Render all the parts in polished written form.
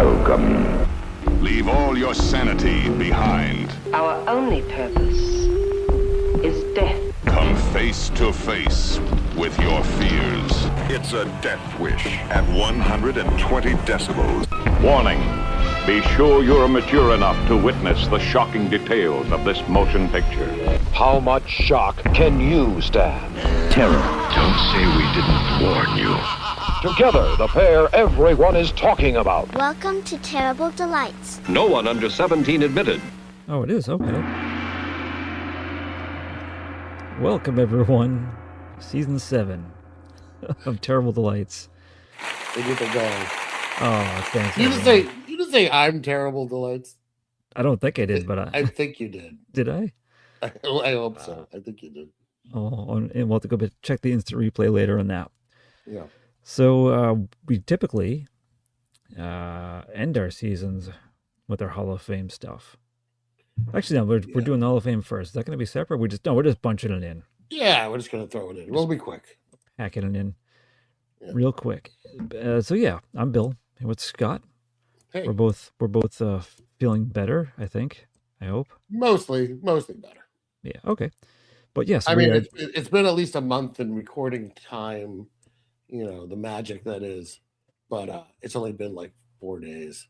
welcome. Leave all your sanity behind. Our only purpose is death. Come face to face with your fears. It's a death wish at 120 decibels. Warning. Be sure you're mature enough to witness the shocking details of this motion picture. How much shock can you stand? Terror. Don't say we didn't warn you. Together, the pair everyone is talking about. Welcome to Terrible Delights. No one under 17 admitted. Oh, it is? Okay. Welcome, everyone. Season 7 of Terrible Delights. They get the going. Oh, thanks. You didn't say I'm Terrible Delights. I don't think I did, but I think you did. Did I? I hope so. I think you did. Oh, and we'll have to go check the instant replay later on that. Yeah. So we typically end our seasons with our Hall of Fame stuff. Actually, no, we're doing the Hall of Fame first. Is that going to be separate? We're just bunching it in. Yeah, we're just going to throw it in. We'll be quick. Packing it in real quick. So yeah, I'm Bill. Here with Scott. Hey. We're both feeling better, I think. I hope. Mostly better. Yeah. Okay. But yes, I mean, it's been at least a month in recording time. You know, the magic that is, but it's only been like 4 days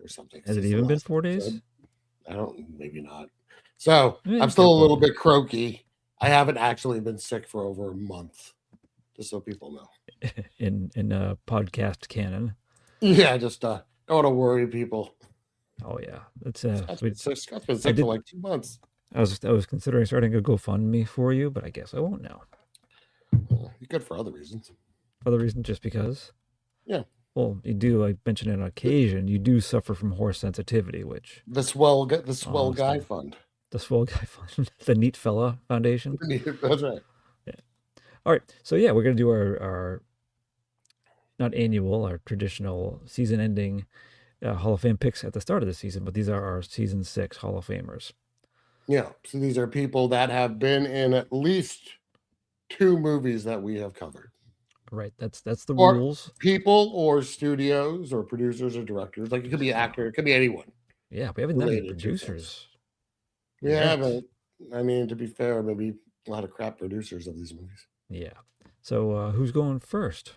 or something. Has it even been 4 days? Episode. I don't, maybe not. So Yeah, I'm still a little bit croaky. I haven't actually been sick for over a month, just so people know. in podcast canon. Yeah, just don't want to worry people. Oh yeah, it's Scott's been sick for like 2 months. I was considering starting a GoFundMe for you, but I guess I won't now. You're good for other reasons. Other reason, just because. Yeah. Well, you do. I mentioned it on occasion. You do suffer from horse sensitivity, which the swell guy fund. The Swell Guy Fund, the Neat Fella Foundation. That's right. Yeah. All right. So yeah, we're gonna do our not annual, our traditional season-ending Hall of Fame picks at the start of the season, but these are our season 6 Hall of Famers. Yeah. So these are people that have been in at least 2 movies that we have covered. Right. That's the rules. People or studios or producers or directors. Like it could be an actor, it could be anyone. Yeah, we haven't done any producers. Yeah, but I mean, to be fair, maybe a lot of crap producers of these movies. Yeah. So who's going first?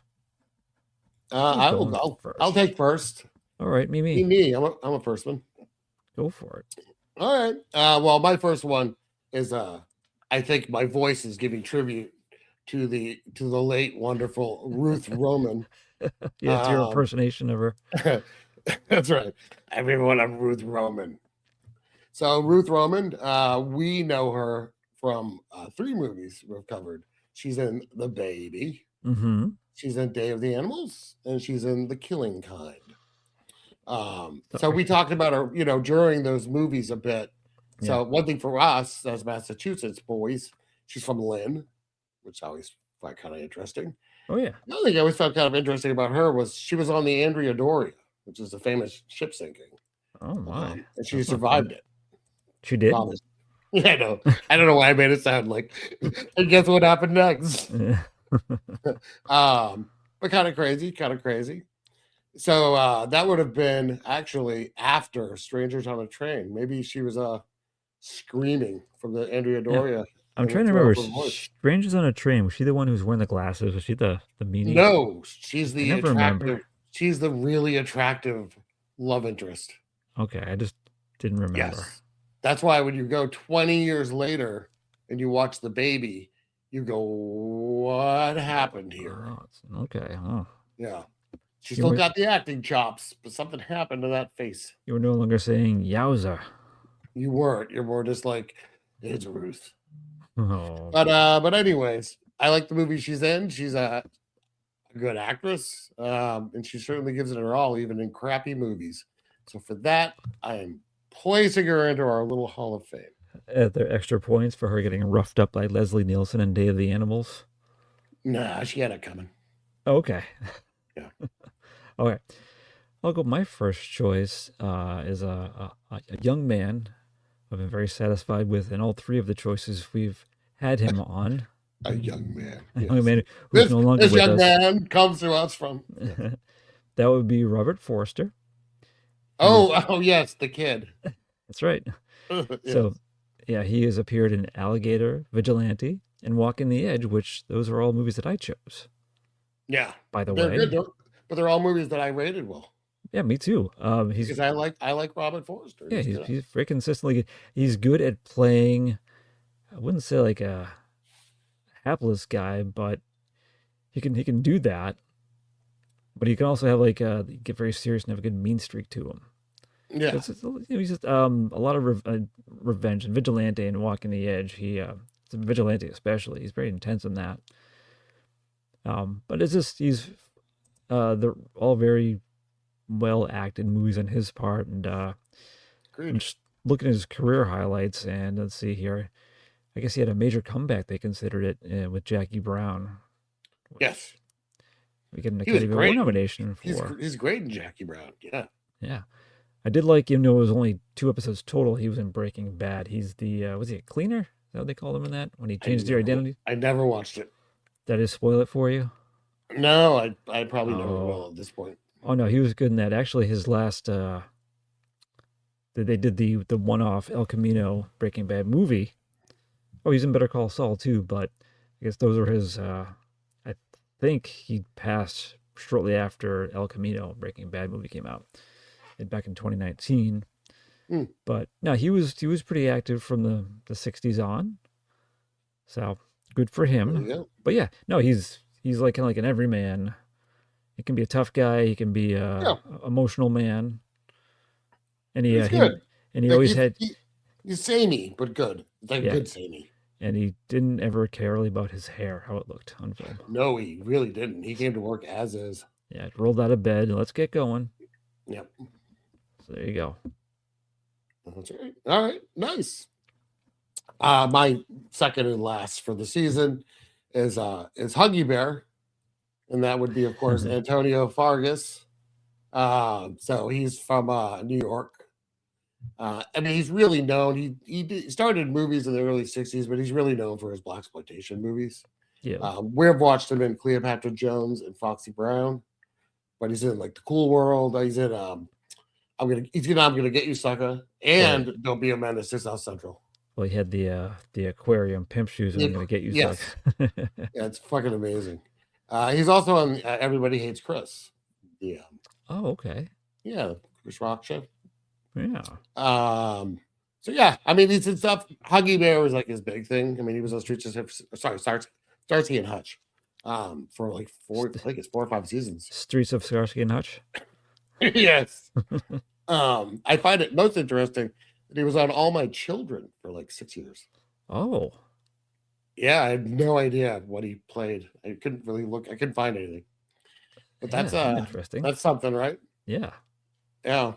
I'll take first. All right, me. Me. I'm a first one. Go for it. All right. Well, my first one is I think my voice is giving tribute to the late wonderful Ruth Roman. Yeah, it's your impersonation of her. That's right. Everyone, I'm Ruth Roman. So Ruth Roman, we know her from 3 movies we've covered. She's in The Baby. Mm-hmm. She's in Day of the Animals, and she's in The Killing Kind. So we talked about her, during those movies a bit. So one thing for us as Massachusetts boys, she's from Lynn, which I always find kind of interesting. Oh yeah. Another thing I always found kind of interesting about her was she was on the Andrea Doria, which is a famous ship sinking. Oh my! And she survived it. She did. Yeah, no, I don't know why I made it sound like. And guess what happened next? But kind of crazy. So that would have been actually after Strangers on a Train. Maybe she was screaming from the Andrea Doria. Yeah. I'm trying to remember. Strangers on a Train. Was she the one who was wearing the glasses? Was she the meanie? No, she's the attractive. Remember. She's the really attractive love interest. Okay, I just didn't remember. Yes. That's why when you go 20 years later and you watch The Baby, you go, what happened here? Oh, okay. Oh. Yeah. She still got the acting chops, but something happened to that face. You were no longer saying yowza. You weren't. You're more just like, it's Ruth. Oh. But anyways, I like the movie she's in. She's a good actress, and she certainly gives it her all, even in crappy movies. So for that, I am placing her into our little Hall of Fame. Are there extra points for her getting roughed up by Leslie Nielsen in Day of the Animals? Nah, she had it coming. Okay. Yeah. All right. I'll go. My first choice is a young man I've been very satisfied with, and all 3 of the choices we've had him on. A young man. A young man who's no longer with us. This young man comes to us from... that would be Robert Forster. Oh, yes, the kid. That's right. Yes. So, yeah, he has appeared in Alligator, Vigilante, and Walking the Edge, which those are all movies that I chose. Yeah, By the they're way, good, but they're all movies that I rated well yeah, me too. because I like Robert Forster. Yeah, Just, he's very consistently. He's good at playing. I wouldn't say like a hapless guy, but he can do that. But he can also have like get very serious and have a good mean streak to him. yeah, He's just a lot of revenge and vigilante and walking the edge. Vigilante especially. He's very intense in that. But it's just they're all very well acted movies on his part, and I'm just looking at his career highlights, and let's see here. I guess he had a major comeback. They considered it with Jackie Brown. yes. We get an He was Academy great. Award nomination for. He's great in Jackie Brown. Yeah. Yeah, I did like, even though it was only 2 episodes total. He was in Breaking Bad. He's the was he a cleaner? Is that what they called him in that when he changed their identity? I never watched it. Did I spoil it for you? No, I probably never will at this point. Oh no, he was good in that. Actually, his last they did the one-off El Camino Breaking Bad movie. Oh, he's in Better Call Saul too, but I guess those are his. I think he passed shortly after El Camino Breaking Bad movie came out, back in 2019. But no, he was pretty active from the 60s on, so good for him. But yeah, no, he's like kind of like an everyman. He can be a tough guy. He can be a emotional man. And He's good. And he always had. He's samey, but good. Like good samey. And he didn't ever care really about his hair, how it looked on film. No, he really didn't. He came to work as is. Yeah, rolled out of bed. Let's get going. Yep. So there you go. That's right. All right. Nice. My second and last for the season is Huggy Bear, and that would be, of course, Antonio Fargas. So he's from New York. I mean, he's really known. He started movies in the early 60s, but he's really known for his blaxploitation movies. Yeah. We've watched him in Cleopatra Jones and Foxy Brown, but he's in like The Cool World. He's in I'm gonna get you, sucker, and Don't Be a Menace to South Central. Well, he had the aquarium pimp shoes, and I'm gonna get you, sucker. Yeah, it's fucking amazing. He's also on Everybody Hates Chris. Yeah. Oh, okay. Yeah, Chris Rock show. Yeah. So yeah, I mean, he's in stuff. Huggy Bear was like his big thing. I mean, he was on Starsky and Hutch, for like 4 or 5 seasons. Streets of Starsky and Hutch. Yes. I find it most interesting that he was on All My Children for like 6 years. Oh. Yeah, I had no idea what he played. I couldn't really look. I couldn't find anything. But that's interesting. That's something, right? Yeah. Yeah.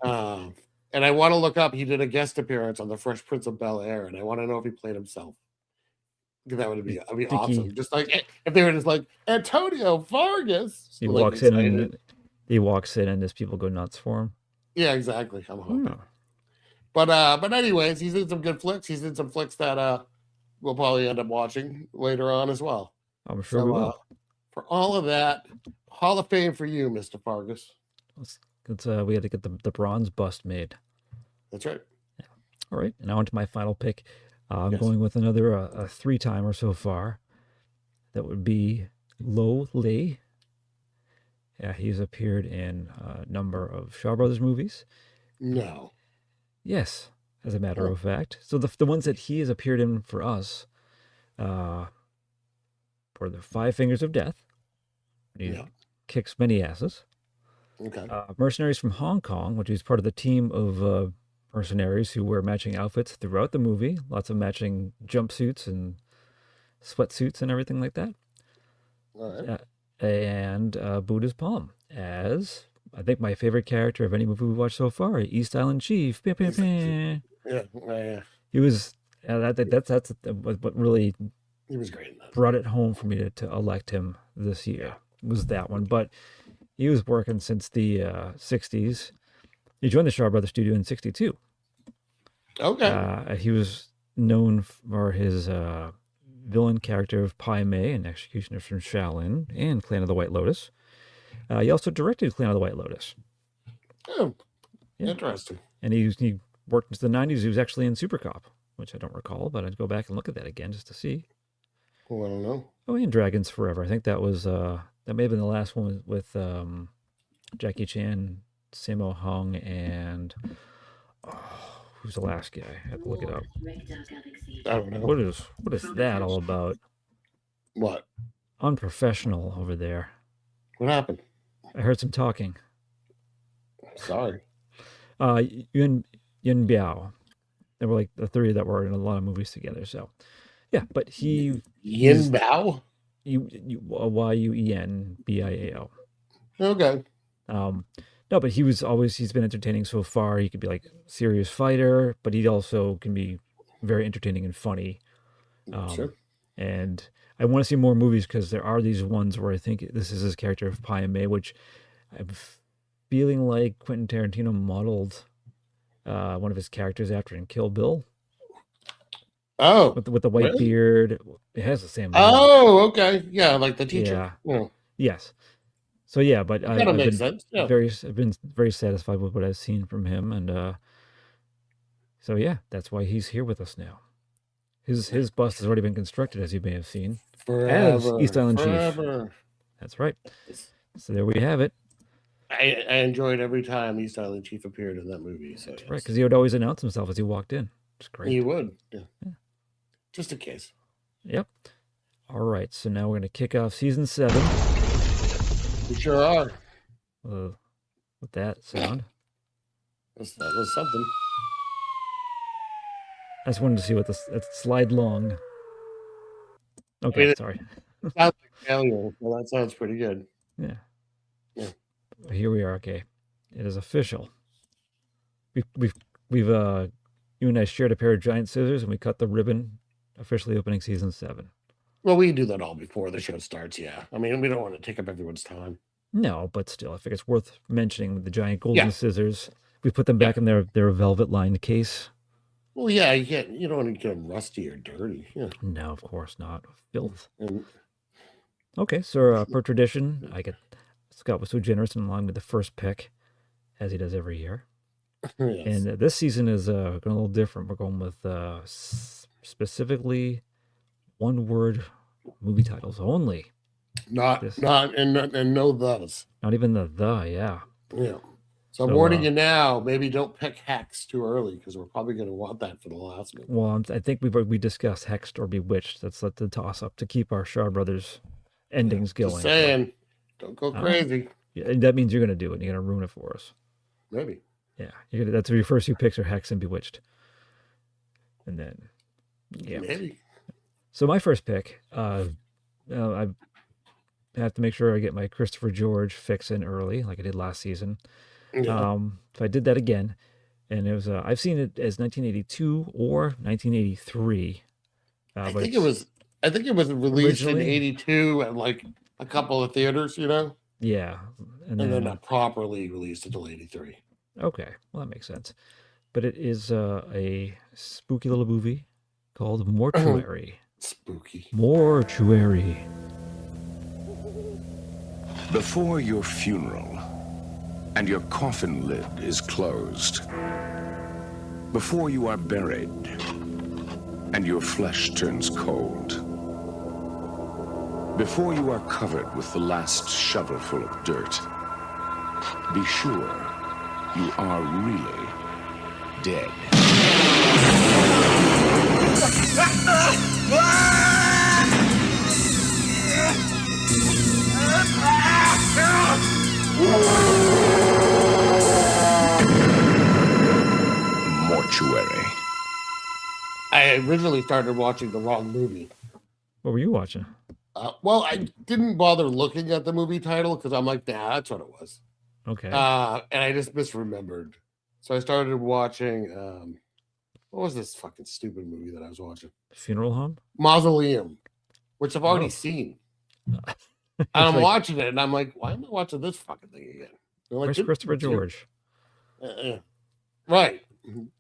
And I want to look up. He did a guest appearance on The Fresh Prince of Bel-Air, and I want to know if he played himself. Because that'd be awesome. Just like if they were just like Antonio Fargas. He like, walks in and just people go nuts for him. Yeah, exactly. I'm hoping. But anyways, he's in some good flicks. He's in some flicks that we'll probably end up watching later on as well. I'm sure we will. For all of that, Hall of Fame for you, Mr. Fargas. We had to get the bronze bust made. That's right. Yeah. All right, and on to my final pick. I'm going with another a 3-timer so far. That would be Lo Lee. Yeah, he's appeared in a number of Shaw Brothers movies. No. Yes, as a matter of fact. So the ones that he has appeared in for us, for the 5 Fingers of Death. He kicks many asses. Okay. Mercenaries from Hong Kong, which is part of the team of mercenaries who wear matching outfits throughout the movie. Lots of matching jumpsuits and sweatsuits and everything like that. All right. And Buddha's Palm as, I think, my favorite character of any movie we've watched so far, East Island Chief. Yeah. He was, that's what really he was great in that. Brought it home for me to elect him this year. Was that one. But he was working since the 60s. He joined the Shaw Brothers studio in 62. Okay. He was known for his villain character of Pai Mei in Executioners from Shaolin and Clan of the White Lotus. He also directed Clan of the White Lotus. Oh, Yeah. interesting. And he worked into the 90s. He was actually in Super Cop, which I don't recall, but I'd go back and look at that again just to see. Oh, I don't know. Oh, and Dragons Forever. I think that was that may have been the last one with Jackie Chan, Sammo Hung, and who's the last guy? I have to look it up. I don't know. What is that all about? What? Unprofessional over there. What happened? I heard some talking. Sorry. Yun Biao. They were like the three that were in a lot of movies together. So, yeah, but Yin Bao? Yuenbiao. Okay. No, but he's been entertaining so far. He could be like serious fighter, but he also can be very entertaining and funny. Sure. And I want to see more movies because there are these ones where I think this is his character of Pai Mei, which I'm feeling like Quentin Tarantino modeled one of his characters after in Kill Bill. Oh, with the white really? beard. It has the same. Oh, okay. Yeah, like the teacher. Yeah. Yes. So yeah, but I've been I've been very satisfied with what I've seen from him, and so yeah, that's why he's here with us now. His bust has already been constructed, as you may have seen, as East Island Chief. That's right. So there we have it. I enjoyed every time East Island Chief appeared in that movie. So that's right, because he would always announce himself as he walked in. It's great. He would, yeah. Just in case. Yep. All right, so now we're going to kick off season 7. We sure are. With that sound. That was something. I just wanted to see what this slide long. Okay, sorry. Sounds like failure. Well, that sounds pretty good. Yeah. Yeah. Here we are. Okay, it is official. We've you and I shared a pair of giant scissors, and we cut the ribbon, officially opening season 7. Well, we do that all before the show starts. Yeah, I mean, we don't want to take up everyone's time. No, but still, I think it's worth mentioning the giant golden scissors. We put them back in their velvet lined case. Well, yeah, you don't want to get them rusty or dirty. Yeah. No, of course not. Filth. Okay, so per tradition, Scott was so generous and allowed me the first pick, as he does every year. Yes. And this season is going a little different. We're going with specifically one-word movie titles only. Not no those. Not even the, yeah. Yeah. So I'm warning you now. Maybe don't pick Hex too early because we're probably going to want that for the last one. Well, I think we discussed Hexed or Bewitched. That's the toss up to keep our Shaw Brothers endings going. Just saying, don't go crazy. Yeah, that means you're going to do it. And you're going to ruin it for us. Maybe. Yeah, that's your first 2 picks are Hex and Bewitched, and then Maybe. So my first pick, I have to make sure I get my Christopher George fix in early, like I did last season. Yeah. So I did that again, and it was I've seen it as 1982 or 1983. I think it was released in 82 at like a couple of theaters, Yeah, and then not properly released until 83. Okay, well that makes sense. But it is a spooky little movie called Mortuary. Spooky. Mortuary. Before your funeral and your coffin lid is closed, before you are buried and your flesh turns cold, before you are covered with the last shovelful of dirt, be sure you are really dead. Mortuary. I originally started watching the wrong movie. What were you watching? Well, I didn't bother looking at the movie title because I'm like, nah, that's what it was. Okay. And I just misremembered. So I started watching, what was this fucking stupid movie that I was watching? Funeral Home? Mausoleum, which I've already seen. And I'm watching it, and I'm like, why am I watching this fucking thing again? Where's Christopher George? Right.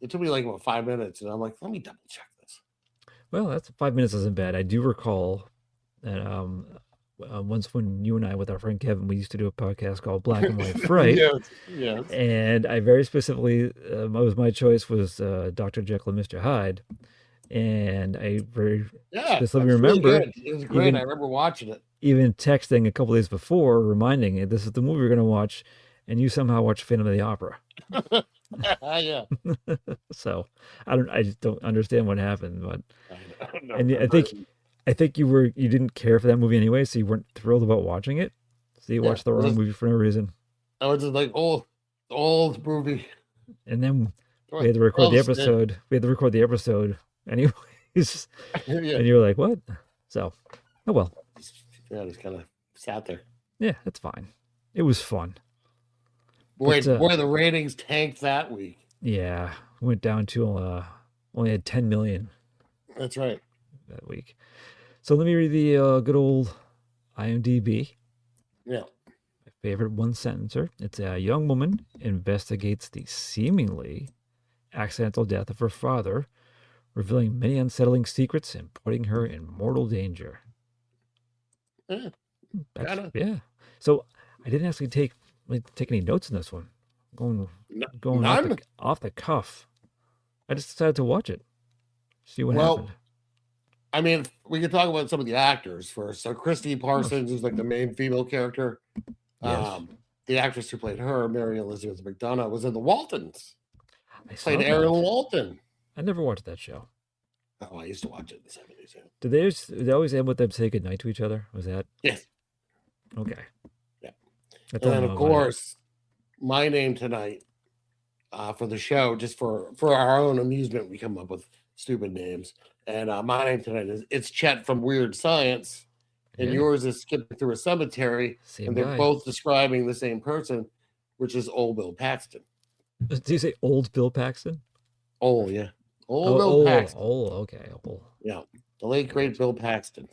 It took me like about 5 minutes, and I'm like, let me double check this. Well, that's 5 minutes isn't bad. I do recall that once when you and I, with our friend Kevin, we used to do a podcast called Black and White Fright. Yes. And I very specifically, my choice was Dr. Jekyll and Mr. Hyde. And I very specifically remember. Really good. It was great. I remember watching it. Even texting a couple days before, reminding me, this is the movie we're going to watch. And you somehow watched Phantom of the Opera. Yeah. So I just don't understand what happened. But And I think you didn't care for that movie anyway, so you weren't thrilled about watching it. So you watched the wrong movie for no reason. I was just like, old movie. And then we had to record the episode. We had to record the episode anyways. And you were like, what? So, oh well. Yeah, just kind of sat there. Yeah, that's fine. It was fun. Boy, the ratings tanked that week. Yeah, went down to only had 10 million. That's right. That week. So let me read the good old IMDb. Yeah. My favorite one-sentencer. It's a young woman investigates the seemingly accidental death of her father, revealing many unsettling secrets and putting her in mortal danger. Yeah. So I didn't actually take any notes in this one. Going off the cuff. I just decided to watch it. See what happened. I mean, we could talk about some of the actors first. So Christine Parsons is like the main female character. Yes. The actress who played her, Mary Elizabeth McDonough, was in The Waltons. Played Ariel Walton. I never watched that show. Oh, I used to watch it in the 70s. Yeah. Did they always end with them saying goodnight to each other? Was that? Yes. Okay. Yeah. And then, of course, my name tonight for the show, just for our own amusement, we come up with stupid names. And my name tonight is It's Chet from Weird Science. And yours is Skipping Through a Cemetery. Same and they're guy. both describing the same person, which is old Bill Paxton. Did you say old Bill Paxton? Oh, yeah. Bill Paxton. Okay. Old. Yeah. The late, great Bill Paxton.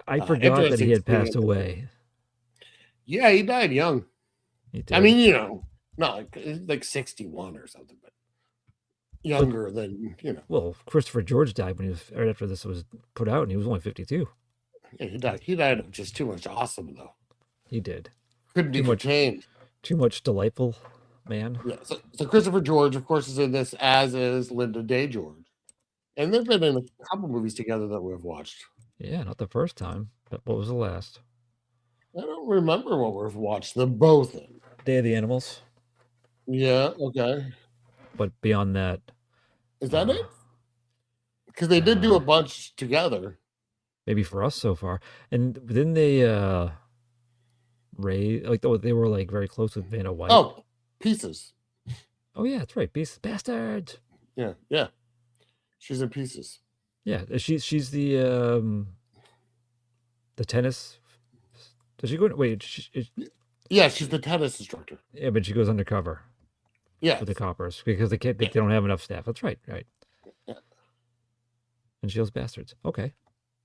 I forgot that he had passed away. Yeah, he died young. He did. I mean, not like 61 or something, but younger than, Well, Christopher George died when he was right after this was put out, and he was only 52. Yeah, he died of just too much awesome, though. He did. Couldn't be contained. Too much delightful man. Yeah. So Christopher George, of course, is in this, as is Linda Day George. And they've been in a couple movies together that we've watched. Yeah, not the first time. But what was the last? I don't remember what we've watched them both in. Day of the Animals. Yeah, okay. But beyond that. Is that it? Because they did do a bunch together. Maybe for us so far. And then they they were like very close with Vanna White. Oh, Pieces. Oh yeah, that's right. Pieces. Bastards. Yeah. She's in Pieces. Yeah, she's the tennis. Does she go? Wait, yeah, she's the tennis instructor. Yeah, but she goes undercover. Yeah, with the coppers because they don't have enough staff. That's right. Yeah. And she loves bastards. Okay.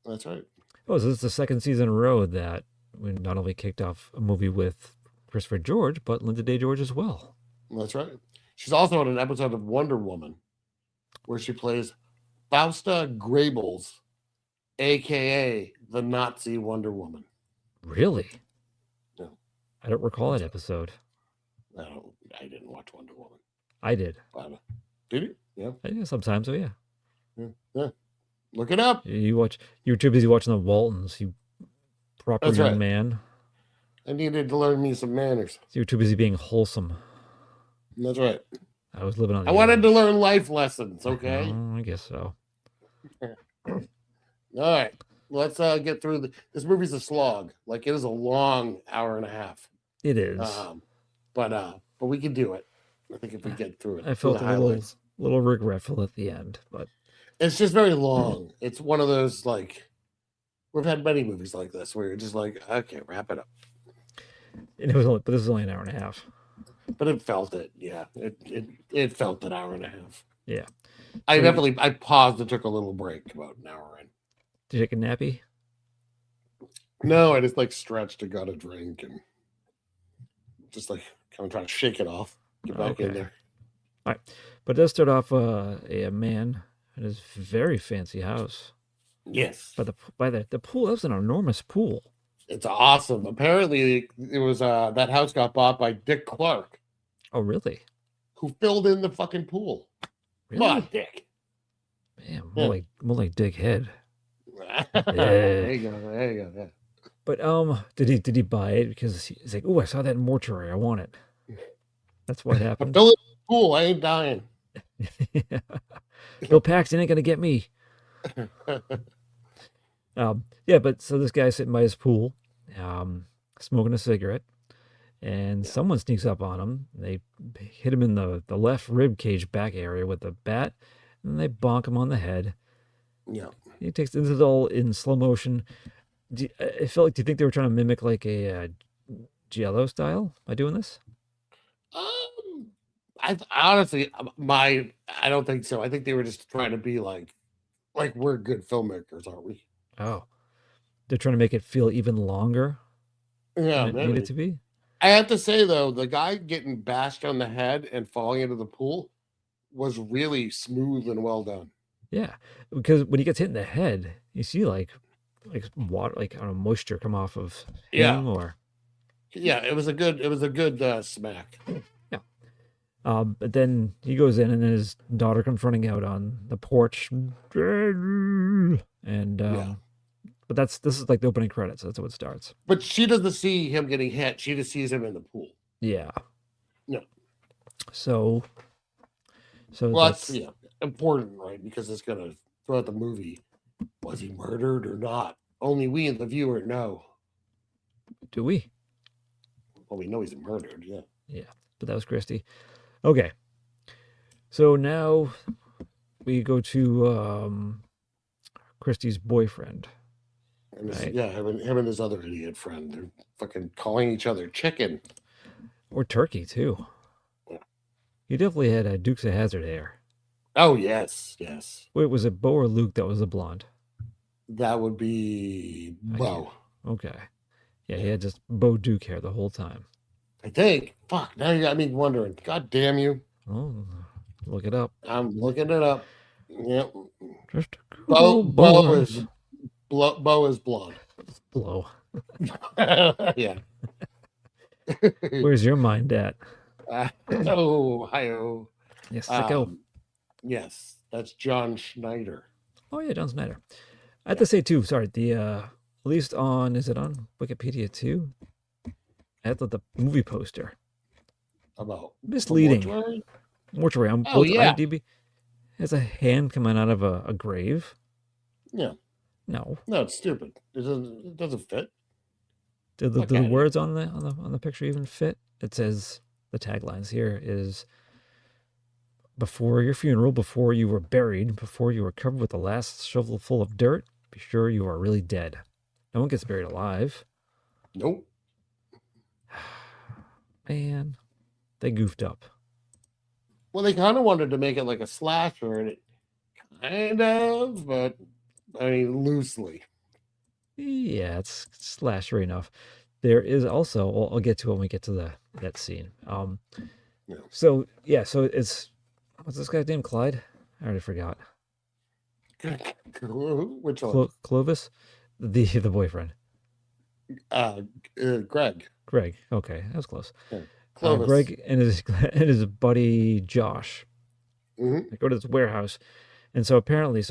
That's right. Oh, so this is the second season in a row that we not only kicked off a movie with Christopher George, but Linda Day George as well. That's right. She's also on an episode of Wonder Woman where she plays Fausta Grabels, a.k.a. the Nazi Wonder Woman. Really? Yeah. I don't recall that episode. I didn't watch Wonder Woman. I did. Did you? Yeah, sometimes. So yeah. Look it up. You were too busy watching the Waltons, you proper That's young right. man. I needed to learn me some manners. You were too busy being wholesome. That's right. I was living on the I wanted to learn life lessons, okay? I guess so. All right. Let's get through this movie's a slog. Like, it is a long hour and a half. It is. But we can do it. I think if we get through it. I felt a little regretful at the end, but it's just very long. It's one of those, like, we've had many movies like this where you're just like, okay, wrap it up. And but this is only an hour and a half. But it felt it, yeah. It felt an hour and a half. Yeah. I paused and took a little break about an hour in. Did you take a nappy? No, I just like stretched and got a drink and just like kind of trying to shake it off. Get back in there. All right. But it does start off a man in his very fancy house. Yes. By the pool. That was an enormous pool. It's awesome. Apparently, it was that house got bought by Dick Clark, Oh, really? who filled in the fucking pool. Come Really? on, Dick. Man, Yeah. more like Dick Head. There you go. There you go. Yeah. But did he buy it because he's like, oh, I saw that in Mortuary, I want it. That's what I happened. filled in the pool. I ain't dying. Yeah. Bill Paxton ain't gonna get me. Yeah, but so this guy's sitting by his pool, smoking a cigarette, and someone sneaks up on him. They hit him in the left rib cage back area with a bat, and they bonk him on the head. Yeah. He takes this is all in slow motion. I felt like, do you think they were trying to mimic like a Giallo style by doing this? I honestly, I don't think so. I think they were just trying to be like we're good filmmakers, aren't we? Oh, they're trying to make it feel even longer Yeah, than it needed maybe. to be. I have to say though, the guy getting bashed on the head and falling into the pool was really smooth and well done. Yeah, because when he gets hit in the head, you see like water, like I don't know, moisture come off of Yeah, him, or yeah, it was a good smack. yeah. But then he goes in, and his daughter comes running out on the porch, and Yeah. but this is like the opening credits. That's how it starts. But she doesn't see him getting hit. She just sees him in the pool. Yeah. No. So Well, that's important, right? Because it's gonna throughout the movie. Was he murdered or not? Only we and the viewer know. do we? Well, we know he's murdered, yeah. Yeah, but that was Christy. Okay. So now we go to Christy's boyfriend. And Right. yeah, him and his other idiot friend, they're fucking calling each other chicken. Or Turkey, too. Yeah. He definitely had a Dukes of Hazzard hair. Oh yes, yes. Wait, was it Bo or Luke that was a blonde? That would be Bo. Okay. Yeah, he had just Bo Duke hair the whole time. I think. Fuck, now you got me wondering. God damn you. Oh, look it up. I'm looking it up. Yep. Just Bo is blonde. Blow. Yeah. Where's your mind at? Ohio. Yes, sicko. Yes, that's John Schneider. Oh yeah, John Snyder. I have to say too. Sorry, the at least on is it on Wikipedia too? I have the movie poster. About Misleading. Mortuary? Mortuary. On Oh, both yeah. IMDb has a hand coming out of a grave. Yeah. No. No, it's stupid. It doesn't fit. Do the Okay. words on the picture even fit? It says the taglines here is before your funeral, before you were buried, before you were covered with the last shovel full of dirt, be sure you are really dead. No one gets buried alive. Nope. Man, they goofed up. Well, they kind of wanted to make it like a slasher, and it kind of, but I mean, loosely. Yeah, it's slasher enough. There is also, I'll get to it when we get to that scene. Yeah. So it's what's this guy's name? Clyde? I already forgot. Which one? Clovis, the boyfriend. Greg. Greg. Okay, that was close. Yeah. Clovis. Greg and his buddy Josh. Mhm. They go to this warehouse, and so apparently,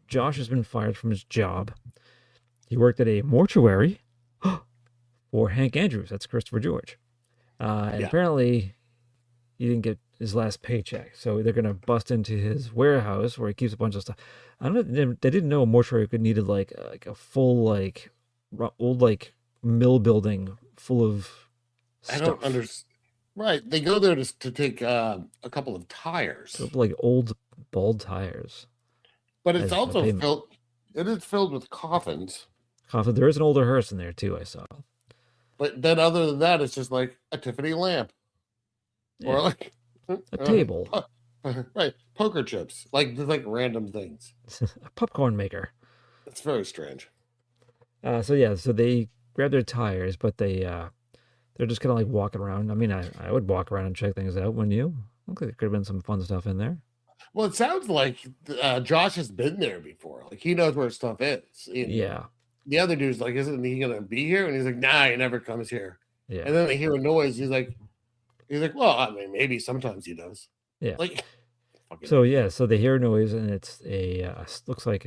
Josh has been fired from his job. He worked at a mortuary for Hank Andrews. That's Christopher George. And Yeah. apparently, he didn't get his last paycheck, so they're gonna bust into his warehouse where he keeps a bunch of stuff. I don't know. They didn't know a mortuary needed like a full old mill building full of I stuff. don't understand. Right. They go there to take a couple of tires. So, like old bald tires. But it's as a also payment. filled. It is filled with coffins. Coffin. There is an older hearse in there too. I saw. But then, other than that, it's just like a Tiffany lamp, or Yeah, like a table, right? Poker chips, like just like random things. a popcorn maker. It's very strange. So they grab their tires, but they're just kind of like walking around. I mean, I would walk around and check things out, wouldn't you? Looks like there could have been some fun stuff in there. Well, it sounds like Josh has been there before. Like he knows where stuff is. Yeah. the other dude's like, isn't he gonna be here? And he's like, nah, he never comes here. Yeah. And then they hear a noise. He's like, well, I mean, maybe sometimes he does. Yeah. Like, so they hear a noise, and it's looks like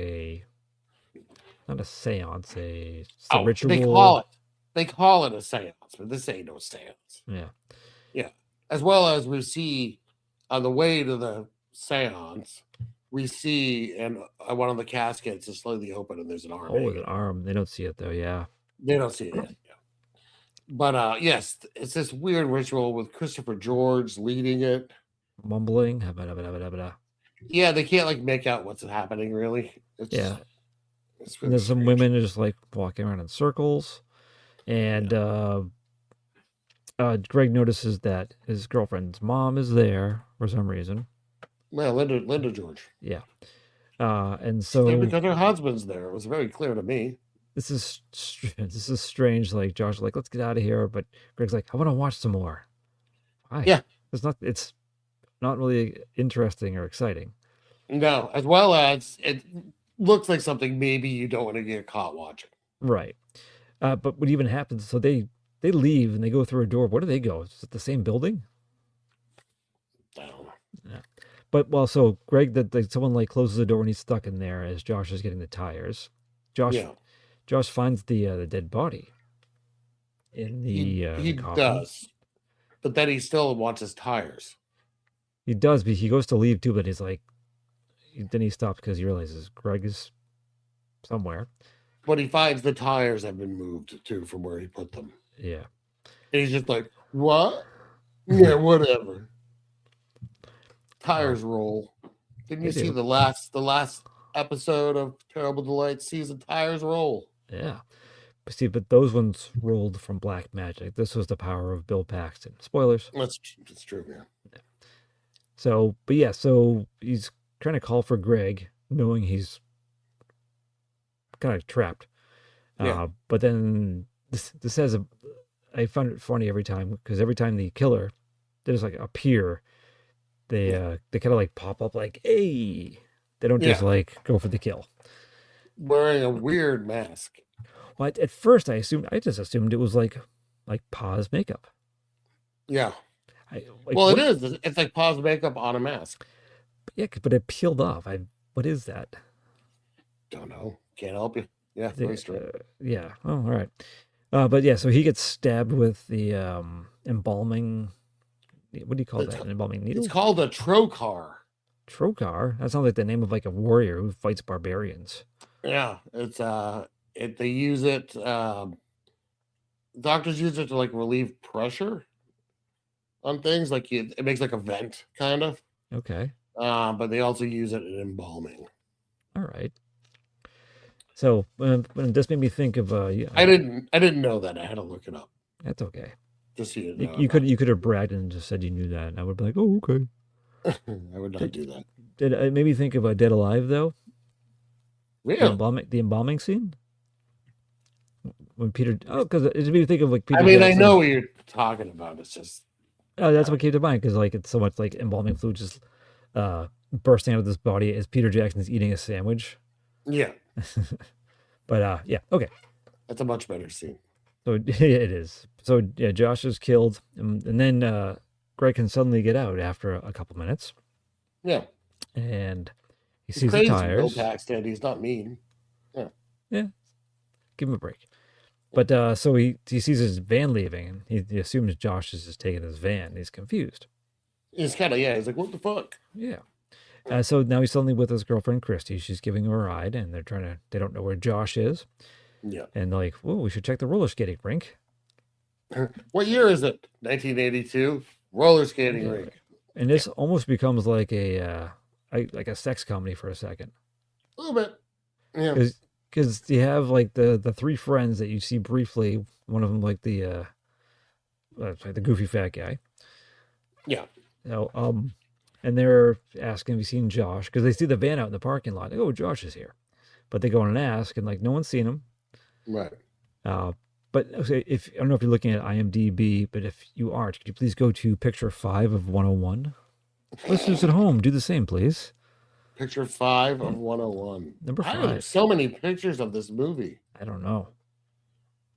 not a seance, it's a ritual. They call it a seance, but this ain't no seance. Yeah. Yeah. As well as we see on the way to the seance, we see and one of the caskets is slightly open, and there's an arm. Oh, an arm. They don't see it though. Yeah. They don't see it yet. Yeah. But yes, it's this weird ritual with Christopher George leading it, mumbling. Yeah, they can't like make out what's happening really. It's really and there's some women just like walking around in circles, and Greg notices that his girlfriend's mom is there for some reason. Well, Linda George. Yeah. And so because her husband's there, it was very clear to me. This is strange. Like Josh, like, let's get out of here. But Greg's like, I want to watch some more. Why? Yeah. It's not really interesting or exciting. No, as well as it looks like something maybe you don't want to get caught watching. Right. But what even happens? So they leave and they go through a door. Where do they go? Is it the same building? I don't know. Yeah. But so Greg, someone like closes the door and he's stuck in there as Josh is getting the tires. Josh finds the dead body in the he coffin. Does, but then he still wants his tires. He does, but he goes to leave too. But he's like, then he stops because he realizes Greg is somewhere. But he finds the tires have been moved too from where he put them. Yeah, and he's just like, what? Yeah, whatever. Tires roll. Didn't you see the last episode of Terrible Delights season? Tires roll. Yeah. But those ones rolled from black magic. This was the power of Bill Paxton. Spoilers. That's true, yeah. So he's trying to call for Greg, knowing he's kind of trapped. Yeah. But then this has I found it funny every time, because every time the killer, they just like appear, they kind of like pop up like, hey. They don't just like go for the kill. Wearing a weird mask. Well, at first I just assumed it was like Pa's makeup. Yeah. It is. It's like Pa's makeup on a mask. But it peeled off. What is that? Don't know. Can't help you. Yeah, very strange. Yeah. Oh, all right. But yeah, so he gets stabbed with the embalming. What do you call that? An embalming needle? It's called a trocar. Trocar? That sounds like the name of like a warrior who fights barbarians. Yeah, it's they use it. Doctors use it to like relieve pressure on things. Like it makes like a vent, kind of. Okay. But they also use it in embalming. All right. So when this made me think of I didn't know that. I had to look it up. That's okay. Just so you could have bragged and just said you knew that, and I would be like, oh, okay. I would not do that. Did it made me think of Dead Alive though? Yeah. The embalming scene. When Peter, because it made me think of like Peter. I mean, Jackson. I know what you're talking about. It's just. Oh, that's what came to mind, because like it's so much like embalming fluid just bursting out of this body as Peter Jackson is eating a sandwich. Yeah. But yeah, okay. That's a much better scene. So it is. So yeah, Josh is killed, and then Greg can suddenly get out after a couple minutes. Yeah. And he He's sees crazy, the tires. Bill Paxton. He's not mean. Yeah. Yeah. Give him a break. But so he sees his van leaving, and he assumes Josh is just taking his van. He's confused. He's kind of, he's like, what the fuck? Yeah. So now he's suddenly with his girlfriend, Christy. She's giving him a ride, and they don't know where Josh is. Yeah. And they're like, whoa, we should check the roller skating rink. What year is it? 1982. Roller skating rink. And this almost becomes like a sex comedy for a second. A little bit. Yeah. Because you have like the three friends that you see briefly. One of them like the goofy fat guy. Yeah. And they're asking, have you seen Josh? Because they see the van out in the parking lot. They go, oh, Josh is here. But they go in and ask, and like no one's seen him. Right. But I don't know if you're looking at IMDb, but if you aren't, could you please go to picture 5 of 101? Listeners at home, do the same, please. Picture 5 of 101. Number 5. I have so many pictures of this movie. I don't know.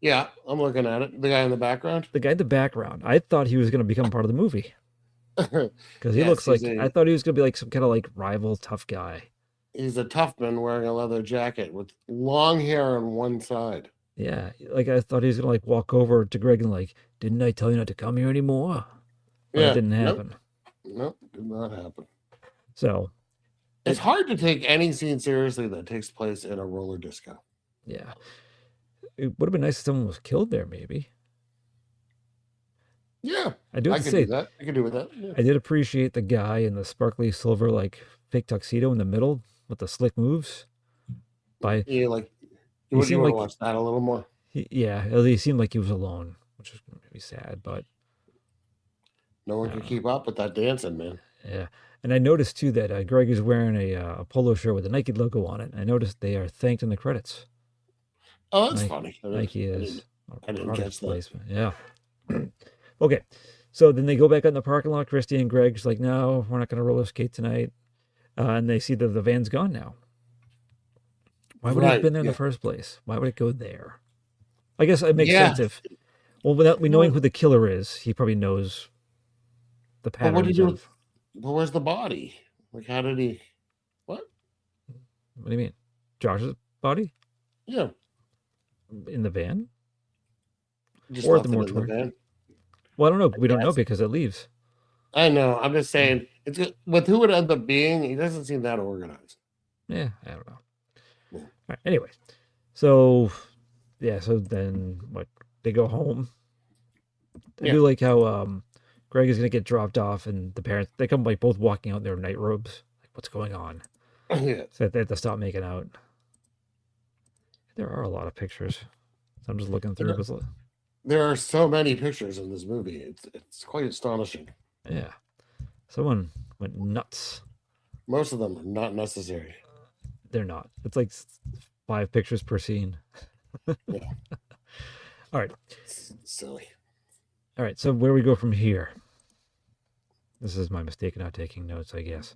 Yeah, I'm looking at it. The guy in the background. The guy in the background, I thought he was going to become part of the movie because he looks like, I thought he was going to be like some kind of like rival tough guy. He's a tough man wearing a leather jacket with long hair on one side. Yeah, like I thought he was going to like walk over to Greg and like, didn't I tell you not to come here anymore? But Yeah, it didn't happen. Nope, did not happen. So it's hard to take any scene seriously that takes place in a roller disco. Yeah. It would have been nice if someone was killed there, maybe. Yeah, I do have I to could say, do that. I could do with that. Yeah. I did appreciate the guy in the sparkly silver, like fake tuxedo in the middle with the slick moves. Yeah, like He you seemed want to like- watch that a little more. He seemed like he was alone, which was maybe sad, but No one could keep up with that dancing, man. yeah. And I noticed too that Greg is wearing a polo shirt with a Nike logo on it. I noticed they are thanked in the credits. Oh, that's funny. Nike is I didn't product catch that. placement. Yeah. Okay. So then they go back out in the parking lot. Christy and Greg's like, no, we're not going to roller skate tonight. And they see that the van's gone now. Why would it have been there in the first place? Why would it go there? I guess it makes sense if, well, without me knowing who the killer is, he probably knows the patterns. But what did you do? But where's the body? Like, how did he? What? What do you mean? Josh's body? Yeah. In the van? Just Or at left the it in the mortuary? van? Well, I don't know. We don't know because it leaves. I know. I'm just saying, it's with who it ends up being. He doesn't seem that organized. Yeah, I don't know. Yeah. All right, anyway, so yeah, so then what? They go home. I do like how Greg is gonna get dropped off, and the parents they come like both walking out in their night robes. Like, what's going on? Yeah. So they have to stop making out. There are a lot of pictures. So I'm just looking through. There are so many pictures in this movie. It's quite astonishing. Yeah, someone went nuts. Most of them are not necessary. They're not. It's like 5 pictures per scene. Yeah. All right. It's silly. All right. So where we go from here? This is my mistake in not taking notes, I guess.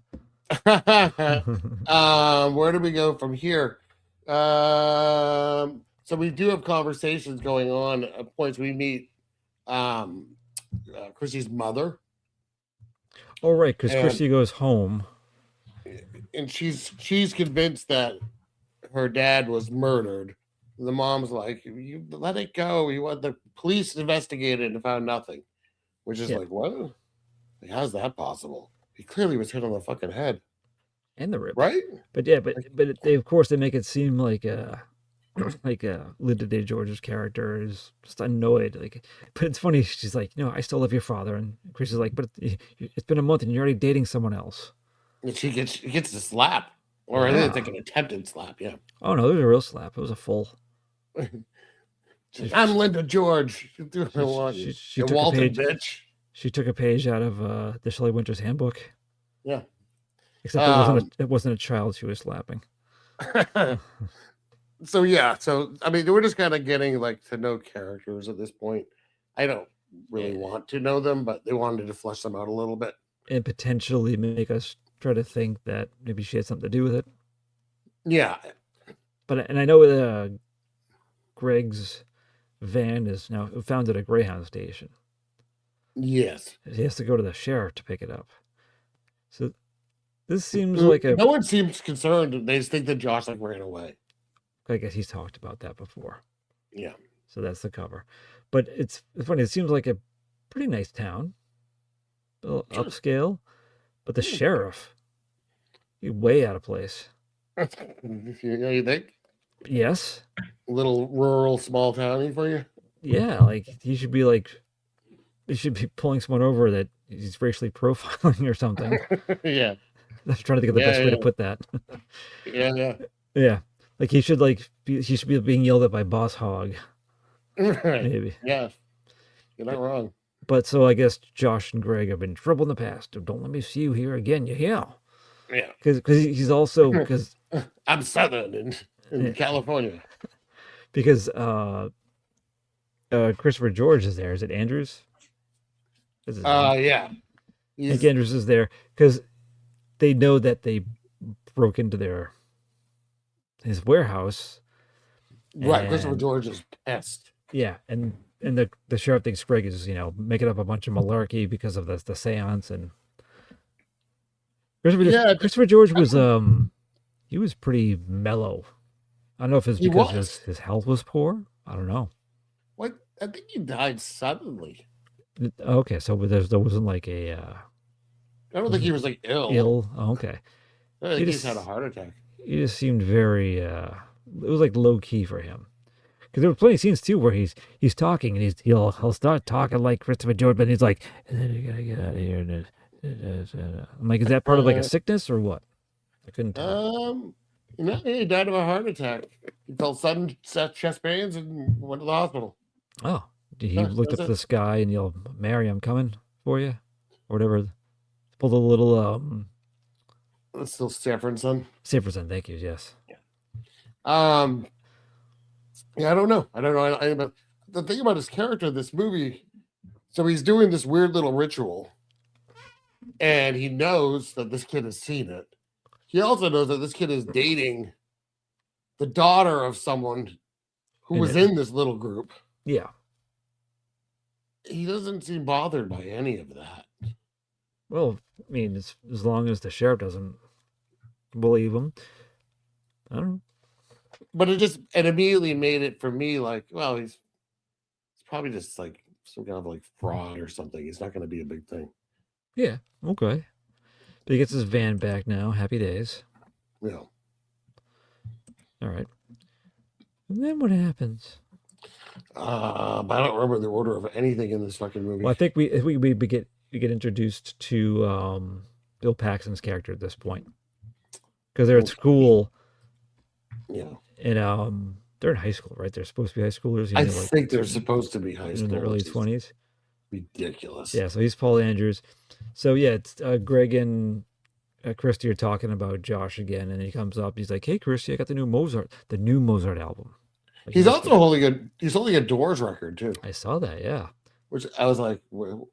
Where do we go from here? So we do have conversations going on at points we meet Chrissy's mother. Oh, right, because Christy goes home. And she's convinced that her dad was murdered. And the mom's like, you let it go. The police investigated and found nothing. Which is like, what? Like, how's that possible? He clearly was hit on the fucking head. And the ribs. Right? But yeah, but they of course they make it seem like Linda Day George's character is just annoyed. Like, but it's funny. She's like, I still love your father, and Chris is like, but it's been a month and you're already dating someone else. And she gets a slap, or I think it's like an attempted slap. Yeah. Oh no, it was a real slap. It was a full. I'm Linda George. She threw her along. She You took Walton a page. bitch. She took a page out of the Shelley Winters handbook. Yeah. Except it wasn't a child she was slapping. So I mean, we're just kind of getting like to know characters at this point. I don't really want to know them, but they wanted to flesh them out a little bit and potentially make us try to think that maybe she had something to do with it. Yeah, but I know Greg's van is now found at a Greyhound station. Yes, he has to go to the sheriff to pick it up. So this seems like no one seems concerned. They just think that Josh ran away. I guess he's talked about that before. Yeah. So that's the cover. But it's funny. It seems like a pretty nice town. A little upscale. But the sheriff, he's way out of place. You think? Yes. A little rural, small towny for you? Yeah, like he should be pulling someone over that he's racially profiling or something. Yeah. I'm trying to think of the best way to put that. Yeah. Like he should be being yelled at by Boss Hogg. Maybe. Yeah. You're not wrong. But so I guess Josh and Greg have been in trouble in the past. Don't let me see you here again. You hear? Yeah. Because he's also I'm Southern in California. Because Christopher George is there. Is it Andrews? Yeah. I think Andrews is there because they know that they broke into his warehouse, Right, Christopher And George is pissed. yeah, and the sheriff thinks Greg is, you know, making up a bunch of malarkey because of the seance. And Yeah, Christopher George was he was pretty mellow. I don't know if it's he because was. his health was poor. I don't know. What? I think he died suddenly. Okay, so there wasn't like a I don't think he was like ill. ill. Oh, okay, I think he's had a heart attack. he just seemed very. It was like low key for him. Because there were plenty of scenes too where he's talking and he'll start talking like Christopher George, but he's like, and then you gotta get out of here. And I'm like, is that part of like a sickness or what? I couldn't tell. No, he died of a heart attack. He felt sudden chest pains and went to the hospital. Oh, he looked up to the sky and yelled, "Mary, I'm coming for you," or whatever. Pulled a little That's still Sanford and Son. Sanford and Son, thank you. Yes. Yeah, I don't know. But the thing about his character in this movie, so he's doing this weird little ritual, and he knows that this kid has seen it. He also knows that this kid is dating the daughter of someone who was in this little group. Yeah. He doesn't seem bothered by any of that. Well, I mean, as long as the sheriff doesn't believe him, I don't know. But it immediately made it for me like, well, he's probably just like some kind of like fraud or something. It's not going to be a big thing. Yeah. Okay. But he gets his van back now. Happy days. Yeah. All right. And then what happens? I don't remember the order of anything in this fucking movie. Well, I think we get introduced to Bill Paxton's character at this point because they're at school. Yeah. And they're in high school, right? They're supposed to be high schoolers. I think they're supposed to be high school in their early 20s. Ridiculous. Yeah. So he's Paul Andrews. So yeah, it's Greg and Christy are talking about Josh again, and he comes up. He's like, "Hey, Christy, I got the new Mozart album." Like, he's also holding a Doors record too. I saw that. Yeah. Which I was like, what?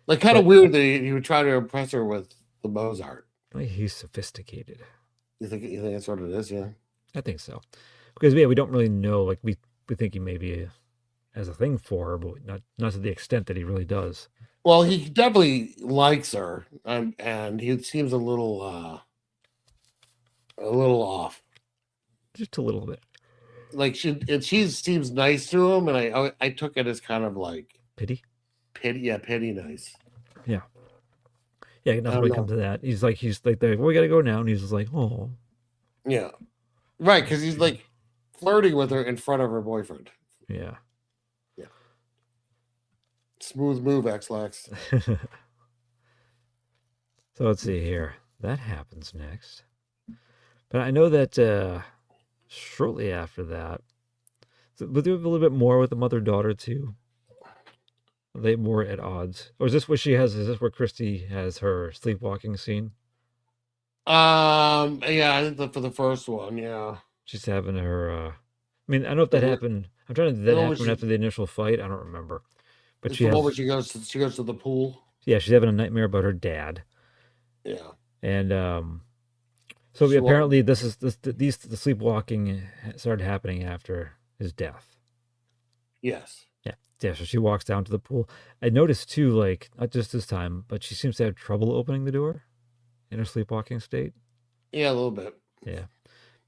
Like kind of weird that he would try to impress her with the Mozart. He's sophisticated. You think that's what it is? Yeah, I think so. Because we don't really know. Like we think he maybe has a thing for her, but not to the extent that he really does. Well, he definitely likes her, and he seems a little off. Just a little bit. Like she seems nice to him, and I took it as kind of like pity, nice. Yeah. Yeah, nothing really comes to that. He's like, well, we gotta go now, and he's just like, oh, yeah, right, because he's like flirting with her in front of her boyfriend. Yeah. Smooth move, X-Lax. So let's see here. That happens next, but I know that shortly after that, we'll do a little bit more with the mother-daughter too. Are they more at odds? Or is this what she has? Is this where Christy has her sleepwalking scene? Yeah, I think for the first one, yeah. She's having her, I mean, I don't know if that happened. I'm trying to think that happened after the initial fight. I don't remember. But she goes to the pool. Yeah, she's having a nightmare about her dad. Yeah. And so apparently the sleepwalking started happening after his death. Yes. Yeah, so she walks down to the pool. I noticed too, like, not just this time, but she seems to have trouble opening the door in her sleepwalking state. Yeah, a little bit. Yeah.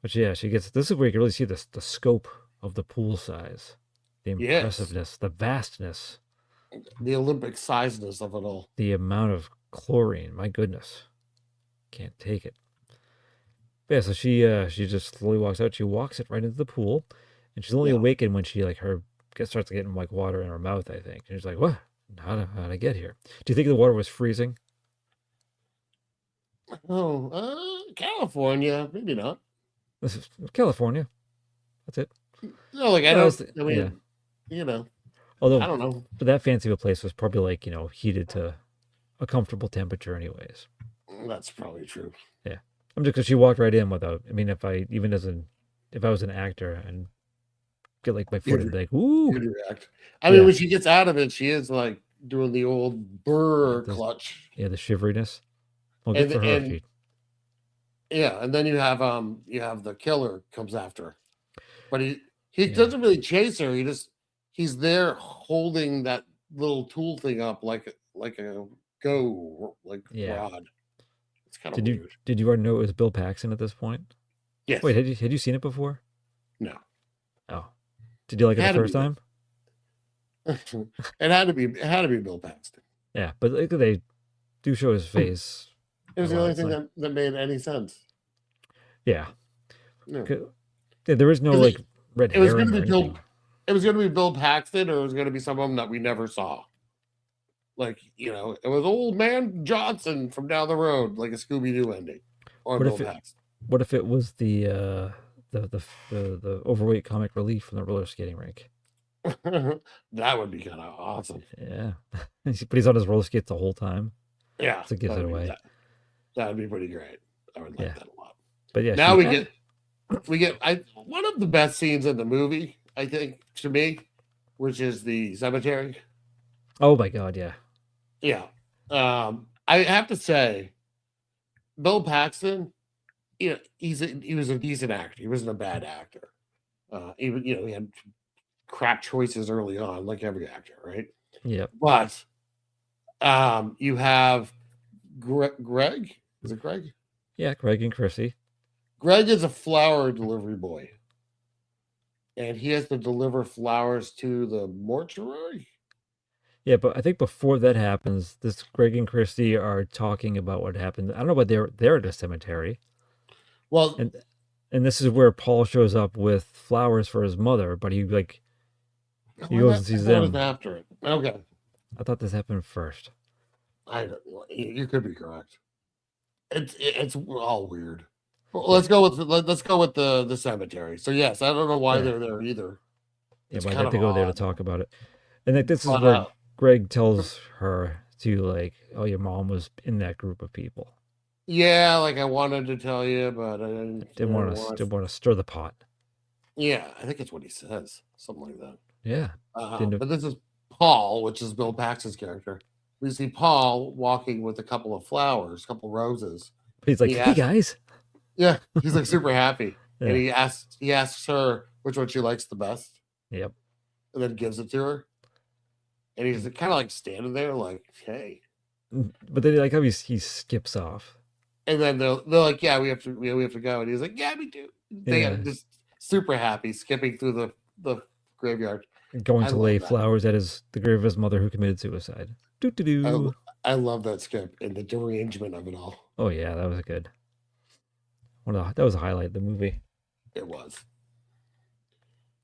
But yeah, this is where you can really see the scope of the pool size, the impressiveness, the vastness, the Olympic sizeness of it all. The amount of chlorine, my goodness. Can't take it. But yeah, so she just slowly walks out. She walks it right into the pool, and she's only awakened when she starts getting like water in her mouth, I think. And she's like, "What? How did I get here?" Do you think the water was freezing? Oh, California, maybe not. This is California. That's it. No, like you know. Although I don't know. But that fancy of a place was probably like, heated to a comfortable temperature anyways. That's probably true. Yeah. I'm just because she walked right in without, I mean, if I was an actor and get like my foot and be like, ooh. React. I mean, when she gets out of it, she is like doing the old burr clutch. Yeah, the shiveriness. Well, good for her. Yeah, and then you have the killer comes after her. But he Yeah. doesn't really chase her. He's there holding that little tool thing up like a Yeah. rod. It's kind of weird. Did you already know it was Bill Paxton at this point? Yes. Wait, had you seen it before? No. Oh, did you like it the first time? It had to be Bill Paxton. Yeah, but like, they do show his face. It was the only thing that made any sense. Yeah. No. Yeah, there is no like red hair. It was going to be Bill Paxton, or it was going to be someone that we never saw. Like, it was old man Johnson from down the road, like a Scooby-Doo ending, or Bill Paxton. What if it was the overweight comic relief from the roller skating rink? That would be kind of awesome. Yeah, but he's on his roller skates the whole time. Yeah, so it gives it away. That would be pretty great. I would like that a lot. But yeah, now we get one of the best scenes in the movie, I think, to me, which is the cemetery. Oh my god, yeah. Yeah. I have to say, Bill Paxton, he was a decent actor. He wasn't a bad actor. Even he had crap choices early on, like every actor, right? Yeah. But you have Greg. Is it Greg? Yeah, Greg and Chrissy. Greg is a flower delivery boy, and he has to deliver flowers to the mortuary. Yeah, but I think before that happens, this Greg and Christy are talking about what happened. I don't know, but they're at a cemetery. Well, and this is where Paul shows up with flowers for his mother, but he goes and sees them after it. Okay, I thought this happened first. You could be correct. It's all weird. Well, let's go with the cemetery. So yes, I don't know why they're there either. Yeah, but I have to go there to talk about it. And this is where Greg tells her to oh, your mom was in that group of people. Yeah, I wanted to tell you, but I didn't want to stir the pot. Yeah, I think it's what he says, something like that. Yeah, but this is Paul, which is Bill Paxton's character. We see Paul walking with a couple of flowers, a couple of roses. He's like, "Hey guys." Yeah, he's super happy, and he asks her which one she likes the best. Yep, and then gives it to her, and he's kind of standing there, "Hey." But then how he skips off, and then they're like, "Yeah, we have to go," and he's like, "Yeah, me too." They are just super happy, skipping through the graveyard, going to lay flowers at the grave of his mother who committed suicide. I love that skip and the derangement of it all. Oh yeah, that was good. That was a highlight of the movie. It was.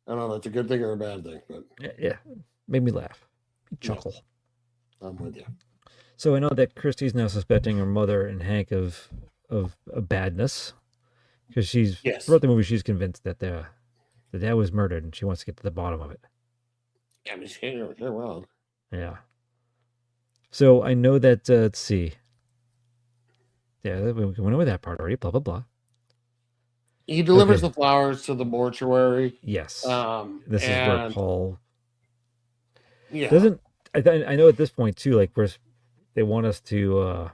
I don't know if that's a good thing or a bad thing, but yeah, made me laugh, chuckle. Yeah, I'm with you. So I know that Christy's now suspecting her mother and Hank of a badness, because throughout the movie she's convinced that the dad was murdered and she wants to get to the bottom of it. Yeah, I mean, they're wrong. Yeah. So I know that let's see. Yeah, we went over that part already. Blah blah blah. He delivers the flowers to the mortuary. Yes. This is where Paul. Yeah. Doesn't I know at this point too, where they want us to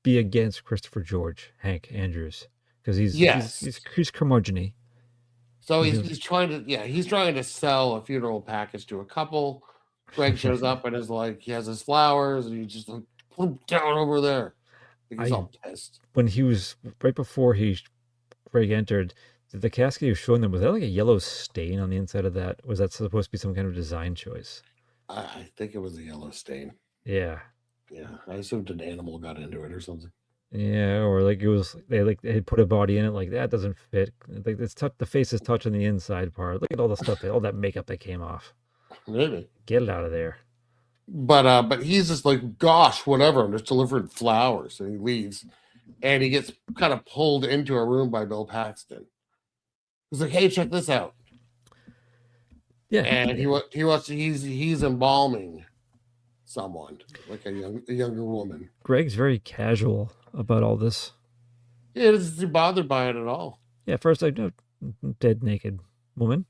be against Christopher George, Hank Andrews, because he's curmudgeon-y. So he's trying to sell a funeral package to a couple. Greg shows up and is he has his flowers, and he just put them down over there. He's all pissed. When he was right before Greg entered, the casket he was showing them, was that a yellow stain on the inside of that? Was that supposed to be some kind of design choice? I think it was a yellow stain. Yeah. Yeah, I assumed an animal got into it or something. Yeah, or it was they put a body in it that doesn't fit. The face is touching the inside part. Look at all the stuff, all that makeup that came off. Maybe get it out of there. But he's just gosh, whatever. I'm just delivering flowers, and he leaves, and he gets kind of pulled into a room by Bill Paxton. He's like, "Hey, check this out." Yeah, and he's embalming someone, a younger woman. Greg's very casual about all this. Yeah, he doesn't bothered by it at all. Yeah, first I know dead naked woman.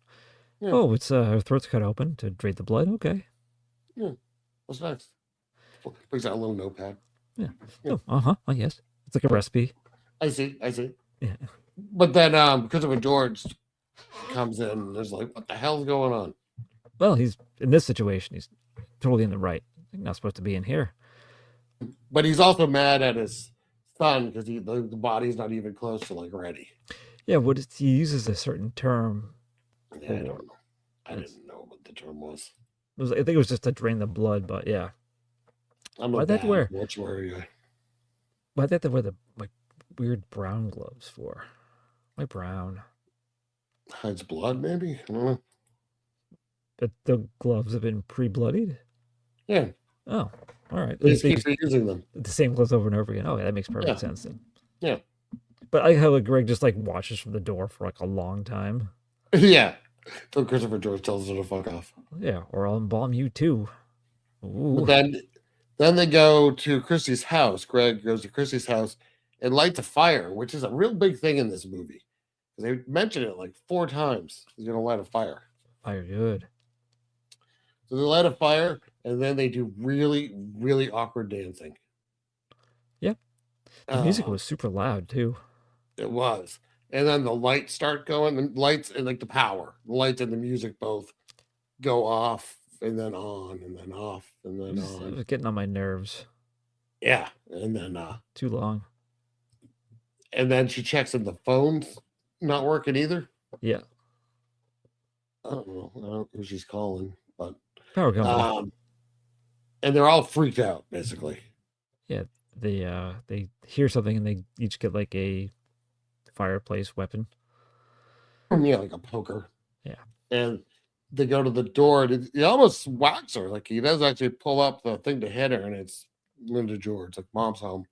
Yeah. Oh, it's her throat's cut open to drain the blood. Okay. Yeah. What's next? Brings out a little notepad. Yeah. Oh, oh yes. It's like a recipe. I see. Yeah. But then, because of George comes in and is like, what the hell's going on? Well, he's in this situation. He's totally in the right. He's not supposed to be in here. But he's also mad at his son because the body's not even close to like ready. Yeah, he uses a certain term. Yeah, I don't know. I didn't know what the term was. I think it was just to drain the blood, but yeah. I'm a bad mortuary guy. Why'd they have to wear the weird brown gloves for? Why brown? Hides blood, maybe? I don't know. But the gloves have been pre-bloodied? Yeah. Oh, all right. They just keep reusing them. The same gloves over and over again. Oh, yeah, that makes perfect sense then. Yeah. But I how Greg just watches from the door for a long time. Yeah. So Christopher George tells her to fuck off. Yeah, or I'll embalm you too. Ooh. But then they go to Christy's house. Greg goes to Christy's house and lights a fire, which is a real big thing in this movie. They mention it like 4 times. He's going to light a fire. Fire good. So they light a fire, and then they do really, really awkward dancing. Yep. The music was super loud, too. It was. And then the lights start going. The lights and the power. The lights and the music both go off and then on and then off and then on. It was getting on my nerves. Yeah. And then... too long. And then she checks in the phone's not working either. Yeah. I don't know who she's calling, but... Power company. And they're all freaked out, basically. Yeah, they hear something and they each get a fireplace weapon. Yeah, like a poker. Yeah. And they go to the door and he almost whacks her. Like he does actually pull up the thing to hit her, and it's Linda George, like mom's home.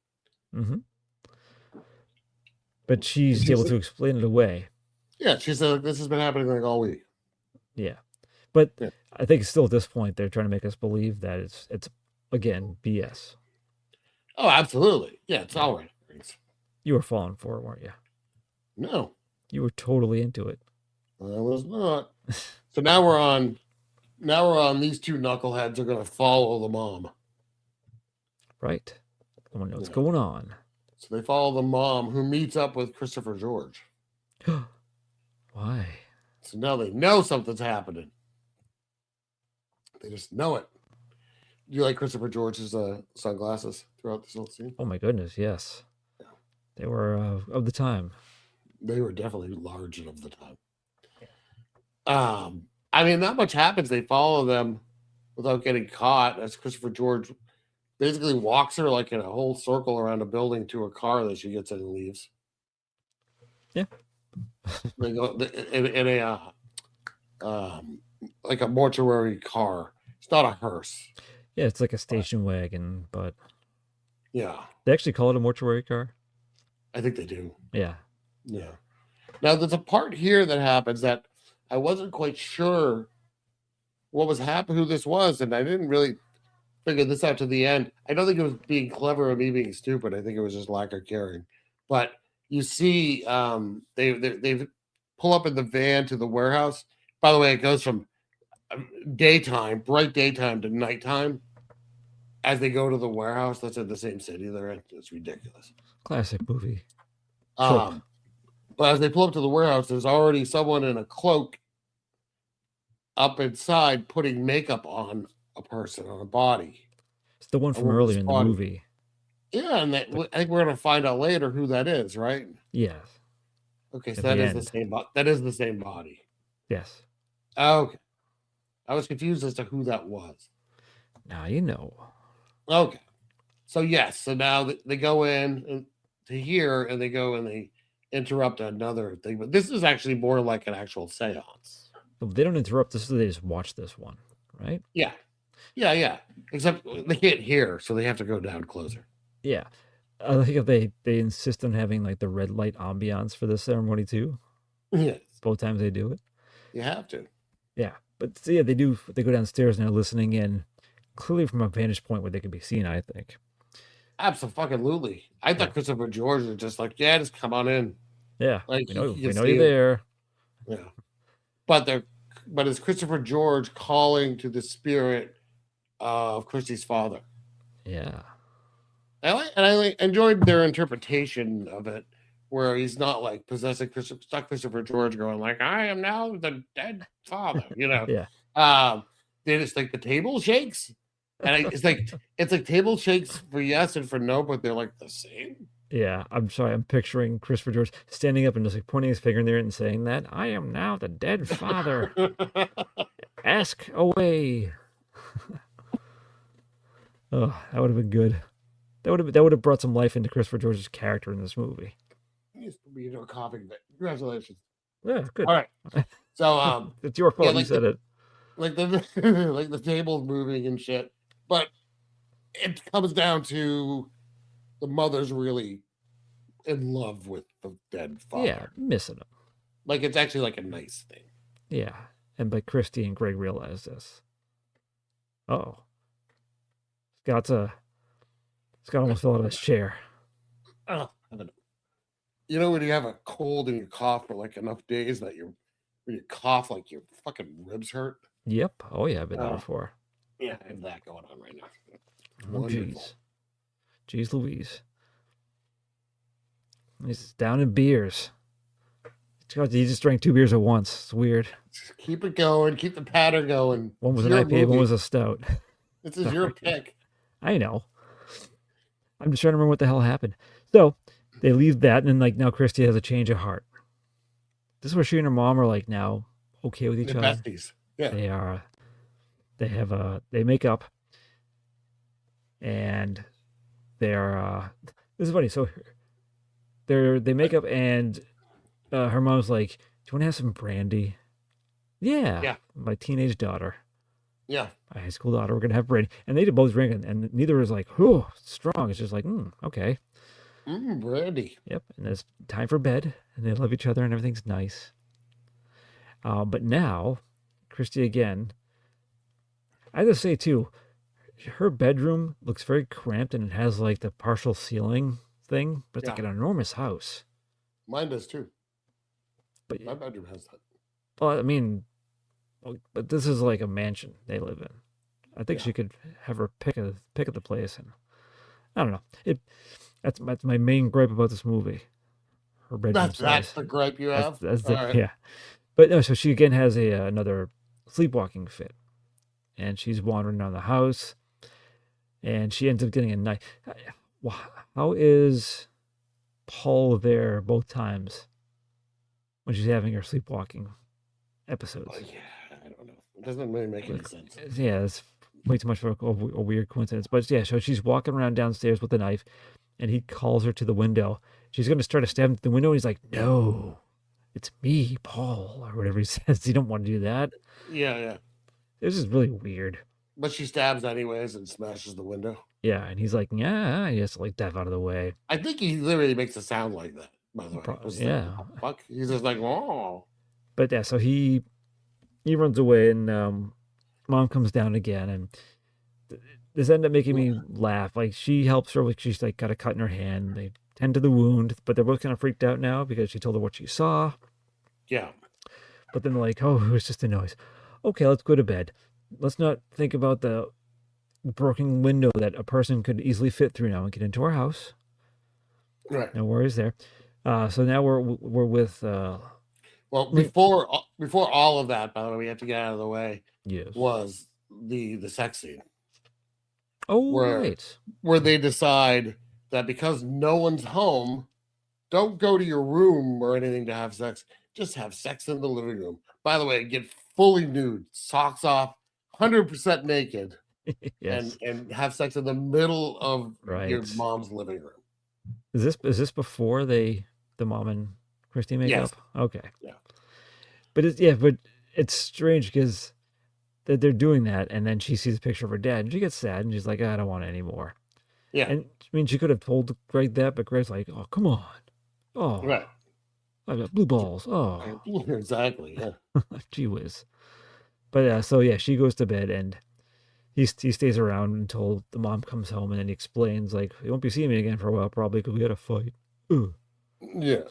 Mm-hmm. But she's able to explain it away. Yeah, she said this has been happening all week. Yeah. But I think still at this point they're trying to make us believe that it's again BS. Oh, absolutely. Yeah, it's all right. You were falling for it, weren't you? No. You were totally into it. I was not. So now we're on these 2 knuckleheads are gonna follow the mom. Right. I want to know what's going on. So they follow the mom who meets up with Christopher George. Why? So now they know something's happening. They just know it. Do you like Christopher George's sunglasses throughout this whole scene? Oh my goodness, yes. Yeah. They were of the time. They were definitely large and of the time. I mean, not much happens. They follow them without getting caught as Christopher George basically walks her in a whole circle around a building to a car that she gets in and leaves. Yeah. They go in a like a mortuary car. It's not a hearse. Yeah, it's like a station wagon, but yeah, they actually call it a mortuary car. I think they do. Yeah. Yeah. Now there's a part here that happens that I wasn't quite sure what was happening, who this was, and I didn't really figure this out to the end. I don't think it was being clever or me being stupid. I think it was just lack of caring. But you see, they pull up in the van to the warehouse. By the way, it goes from daytime, bright daytime, to nighttime as they go to the warehouse. That's in the same city they're in. It's ridiculous. Classic movie. But as they pull up to the warehouse, there's already someone in a cloak up inside putting makeup on a person, on a body. It's the one from earlier in the movie. Yeah, and I think we're going to find out later who that is, right? Yes. Okay, so that is the same. That is the same body. Yes. Okay. I was confused as to who that was. Now you know. Okay. So yes, so now they go in to here, and they go and they interrupt another thing. But this is actually more like an actual seance. They don't interrupt this; they just watch this one, right? Yeah. Yeah. Except they can't hear, so they have to go down closer. Yeah. I think if they insist on having the red light ambiance for this ceremony too. Yes. Both times they do it. You have to. Yeah. But so yeah, they do. They go downstairs and they're listening in, clearly from a vantage point where they could be seen, I think. Absolutely. I thought Christopher George was just just come on in. Yeah. We know you're there. Yeah. But it's Christopher George calling to the spirit of Christy's father. Yeah. I enjoyed their interpretation of it, where he's not like possessing Christopher George, going like, "I am now the dead father," Yeah. They just like the table shakes, and it's like table shakes for yes and for no, but they're like the same. Yeah, I'm sorry. I'm picturing Christopher George standing up and just like pointing his finger in there and saying that I am now the dead father. Ask away. Oh, that would have been good. That would have brought some life into Christopher George's character in this movie. He used to be into a coughing fit. Congratulations. Yeah, good. All right. So it's your fault. like you said it. Like the like the table's moving and shit. But it comes down to the mother's really in love with the dead father. Yeah, missing him. Like it's actually like a nice thing. Yeah, and but Christy and Greg realize this. Oh, Scott's almost fell out of his chair. Oh, I don't know. You know when you have a cold and you cough for like enough days that when you cough like your fucking ribs hurt. Yep. Oh yeah, I've been there before. Yeah, I have that going on right now. Oh jeez, Louise. He's down in beers. He just drank 2 beers at once. It's weird. Just keep it going. Keep the pattern going. One was an IPA, one was a stout. This is your pick. I know. I'm just trying to remember what the hell happened. So they leave that, and then like now Christy has a change of heart. This is where she and her mom are like now okay with each other. Besties. Yeah. They are. They make up, and they're. This is funny. So they make up, and her mom's like, "Do you want to have some brandy?" Yeah. Yeah. My teenage daughter. Yeah. My high school daughter. We're gonna have brandy, and they both drink it, and neither is like, "Oh, strong." It's just like, okay. Brandy. Yep. And it's time for bed, and they love each other, and everything's nice. But now, Christy again. I have to say too, her bedroom looks very cramped, and it has like the partial ceiling thing, but it's like an enormous house. Mine does too. But my bedroom has that. Well, I mean, but this is like a mansion they live in. I think she could have her pick of the place, and I don't know. That's my main gripe about this movie. Her bedroom size. That's the gripe you have. That's yeah. But no, so she again has another sleepwalking fit, and she's wandering around the house, and she ends up getting a knife. How is Paul there both times when she's having her sleepwalking episodes? Yeah, I don't know. It doesn't really make any sense. Yeah, it's way too much of a weird coincidence. But yeah, so she's walking around downstairs with a knife, and he calls her to the window. She's going to start to stab him through the window, and he's like, "No, it's me, Paul," or whatever he says. You don't want to do that. Yeah. This is really weird. But she stabs anyways and smashes the window. Yeah, and he's like, "Yeah," he has to like dive out of the way. I think he literally makes a sound like that, by the way. Yeah. Like, fuck. He's just like, "Oh." But yeah, so he runs away, and mom comes down again, and this ended up making me laugh. Like she helps her, like she's like got a cut in her hand. They tend to the wound, but they're both kind of freaked out now because she told her what she saw. Yeah. But then they're like, "Oh, it was just a noise. Okay, let's go to bed. Let's not think about the broken window that a person could easily fit through now and get into our house." Right. No worries there. So now we're with. Well, before all of that, by the way, we have to get out of the way. Yes. Was the sex scene? Oh, right. Where they decide that because no one's home, don't go to your room or anything to have sex. Just have sex in the living room. By the way, get fully nude, socks off, 100% naked, yes. and have sex in the middle of your mom's living room. Is this before the mom and Christy make up? Okay. Yeah. But it's strange because that they're doing that, and then she sees a picture of her dad, and she gets sad, and she's like, "I don't want it anymore." Yeah. And I mean, she could have told Greg that, but Greg's like, "Oh, come on. Oh, right. I got blue balls. Oh, exactly. Yeah. Gee whiz." But so she goes to bed, and he stays around until the mom comes home, and then he explains like, "You won't be seeing me again for a while, probably, because we had a fight." Ugh. Yeah.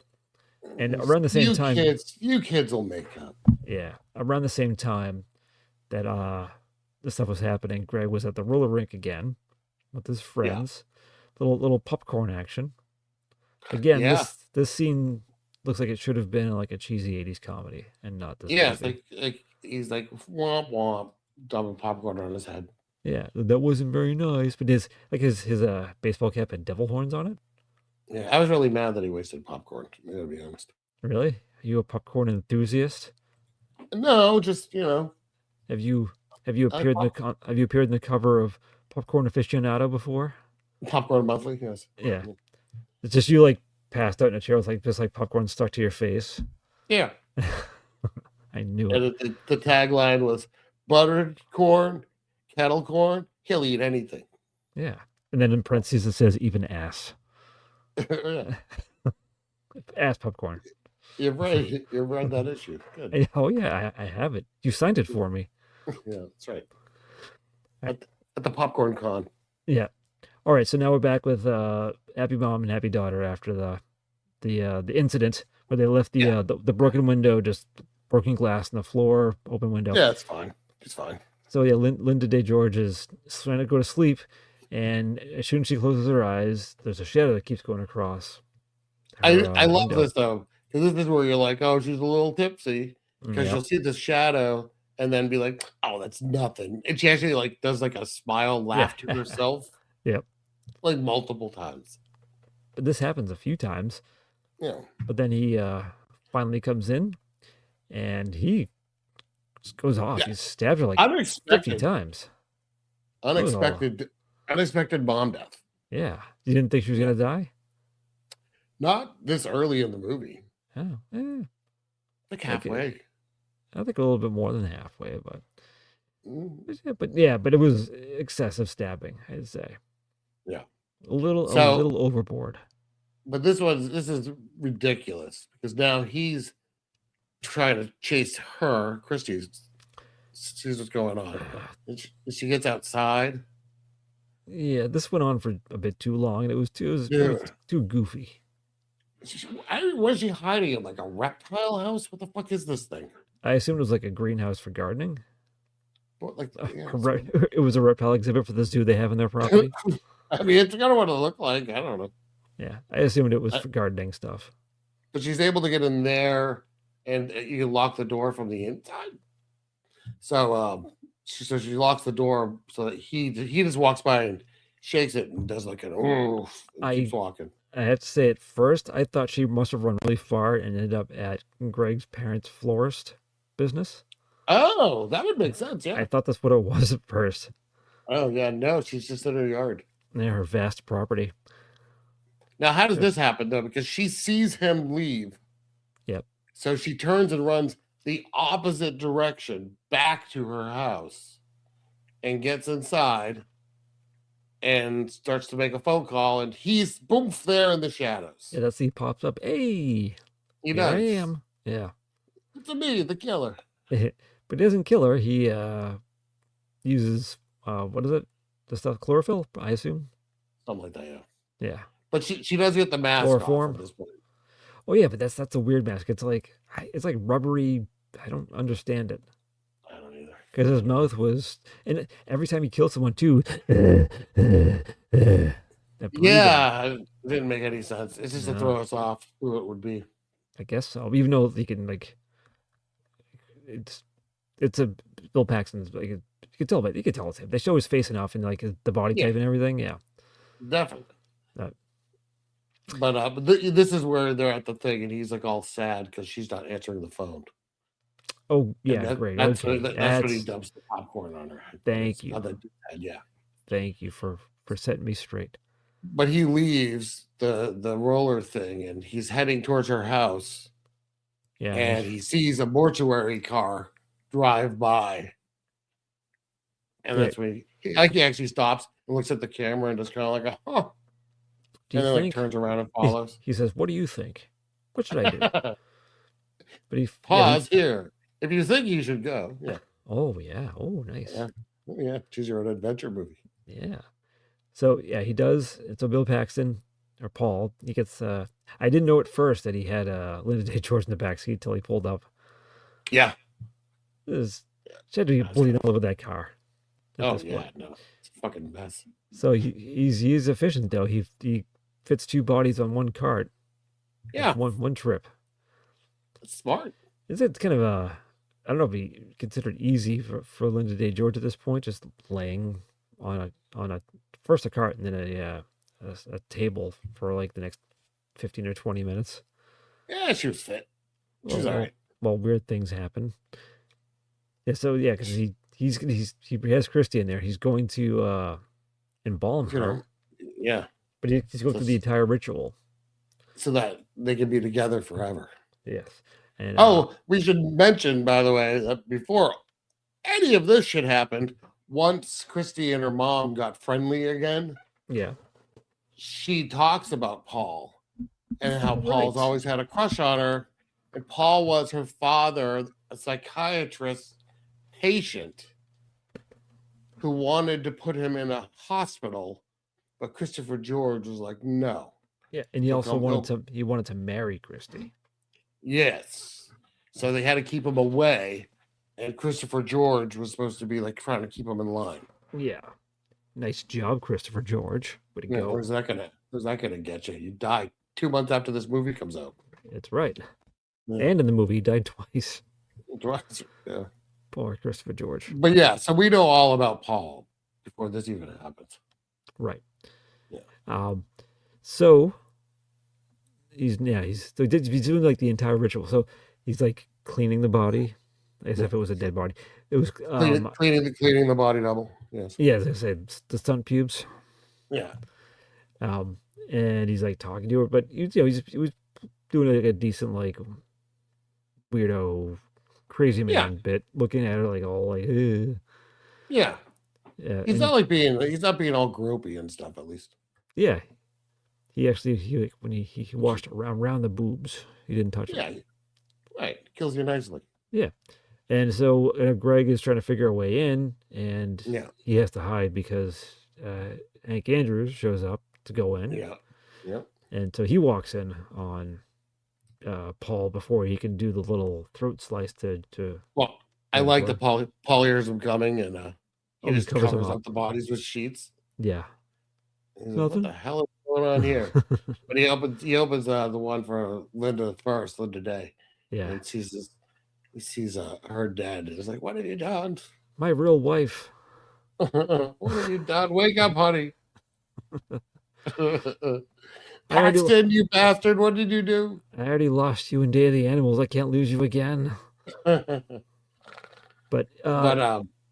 And around the same time, you kids will make up. Yeah, around the same time that this stuff was happening, Greg was at the roller rink again with his friends. Little popcorn action. Again, this scene looks like it should have been like a cheesy 80s comedy and not this Yeah, it's movie. like he's like womp womp, dumping popcorn on his head. Yeah, that wasn't very nice. But his baseball cap had devil horns on it. Yeah, I was really mad that he wasted popcorn. I gotta be honest. Really? Are you a popcorn enthusiast? No, just you know, Have you appeared in the cover of Popcorn Aficionado before? Popcorn Monthly. Yes. Yeah. It's just you like passed out in a chair with like just like popcorn stuck to your face. Yeah. I knew it. And the tagline was buttered corn, kettle corn. He'll eat anything. Yeah. And then in parentheses it says even ass. Yeah. Ass popcorn. You've read that issue. Good. Oh yeah, I have it. You signed it for me. Yeah, that's right. At the popcorn con. Yeah. All right, so now we're back with happy mom and happy daughter after the incident where they left the broken window, just broken glass on the floor, open window. Yeah, it's fine. It's fine. So yeah, Linda Day George is trying to go to sleep, and as soon as she closes her eyes, there's a shadow that keeps going across. I love this though, because this is where you're like, oh, she's a little tipsy, because you'll see the shadow and then be like, oh, that's nothing, and she actually like does like a smile, laugh to herself. Yep. Like multiple times. But this happens a few times. Yeah. But then he finally comes in, and he just goes off. He stabs her like 50 times. Unexpected bomb death. Yeah. You didn't think she was going to die? Not this early in the movie. Oh, like halfway. I think a little bit more than halfway, but but it was excessive stabbing, I'd say. Yeah. A little overboard. But this is ridiculous because now he's trying to chase her. Christy sees what's going on. And she gets outside. Yeah, this went on for a bit too long, and it was too goofy. Where's she hiding in like a reptile house? What the fuck is this thing? I assumed it was like a greenhouse for gardening. What, like it was a reptile exhibit for the zoo they have in their property. I mean, it's kind of what it looked like. I don't know. Yeah, I assumed it was for gardening stuff. But she's able to get in there, and you can lock the door from the inside. So, she locks the door so that he just walks by and shakes it and does like an oof. And keeps walking. I have to say, at first, I thought she must have run really far and ended up at Greg's parents' florist business. Oh, that would make sense. Yeah, I thought that's what it was at first. Oh yeah, no, she's just in her yard. Yeah, her vast property. Now, how does this happen though? Because she sees him leave. Yep. So she turns and runs the opposite direction back to her house and gets inside and starts to make a phone call, and he's boom there in the shadows. Yeah, that's he pops up. Hey, he does. I am. Yeah. It's me, the killer. But he doesn't kill her. He uses what is it? The stuff chlorophyll, I assume. Something like that, yeah. Yeah. But she does get the mask chloroform. Off at this point. Oh yeah, but that's a weird mask. It's like rubbery. I don't understand it. I don't either. Because his mouth was, and every time he killed someone too. Yeah, it didn't make any sense. It's just to throw us off who it would be. I guess so. Even though he can like, it's a Bill Paxton's. Like you can tell it's him. They show his face enough and like the body type and everything. Yeah, definitely. But this is where they're at the thing, and he's like all sad because she's not answering the phone. Oh yeah, great. That's when he dumps the popcorn on her. Thank you. Yeah. Thank you for setting me straight. But he leaves the roller thing, and he's heading towards her house. Yeah, and he sees a mortuary car drive by, and that's when he actually stops and looks at the camera and just kind of like, oh. And then like turns around and follows. He says, "What do you think? What should I do?" But he pause here. If you think you should go, yeah. Oh yeah. Oh nice. Yeah. Choose your own adventure movie. Yeah. So yeah, he does. So Bill Paxton or Paul, he gets. I didn't know at first that he had Linda Day George in the backseat till he pulled up. Yeah. She had to be bleeding all over that car. Oh yeah, no, it's a fucking mess. So he's efficient though. He fits two bodies on one cart. Yeah, One trip. it's smart. It's kind of I don't know if he considered easy for Linda Day George at this point, just laying on a first a cart and then a table for like the next 15 or 20 minutes. Yeah, she was fit. She was Well, all right. well, weird things happen. Yeah, so yeah, because he has Christy in there. He's going to embalm You her, know, yeah, but he's going so, through the entire ritual. so that they can be together forever. Yes, and Oh, we should mention, by the way, that before any of this shit happened, once Christy and her mom got friendly again, yeah, she talks about Paul and how Right. Paul's always had a crush on her. And Paul was her father, a psychiatrist patient who wanted to put him in a hospital, but Christopher George was like, no. yeah, and he He'll also come- wanted to marry Christy. Yes. So they had to keep him away. And Christopher George was supposed to be like trying to keep him in line. Yeah, nice job, Christopher George. Way to Yeah, go. where's that gonna get you? You die 2 months after this movie comes out. It's right. Yeah. And in the movie, he died twice. Yeah. Poor Christopher George. But yeah, so we know all about Paul before this even happens. Right. Yeah. So he's doing like the entire ritual. So he's like cleaning the body as if it was a dead body. It was Cleaning the body double. Yes. yeah, as I said, the stunt pubes. Yeah. And he's like talking to her, but he was doing like a decent like weirdo crazy man bit, looking at her like all like Yeah. yeah. He's not being all gropey and stuff, at least. Yeah. He when he washed around the boobs, he didn't touch Yeah. it. Right. Kills you nicely. Yeah. And so Greg is trying to figure a way in, and he has to hide because Hank Andrews shows up to go in. Yeah. Yep. And so he walks in on Paul before he can do the little throat slice to Well, I like that Paul hears him coming and he just covers up the bodies with sheets. Yeah. He's like, what the hell is going on here? But he opens the one for Linda Day. Yeah. And he sees her dead. He's like, what have you done? My real wife. What have you done? Wake up, honey. Paxton, you bastard, what did you do? I already lost you in Day of the Animals. I can't lose you again. But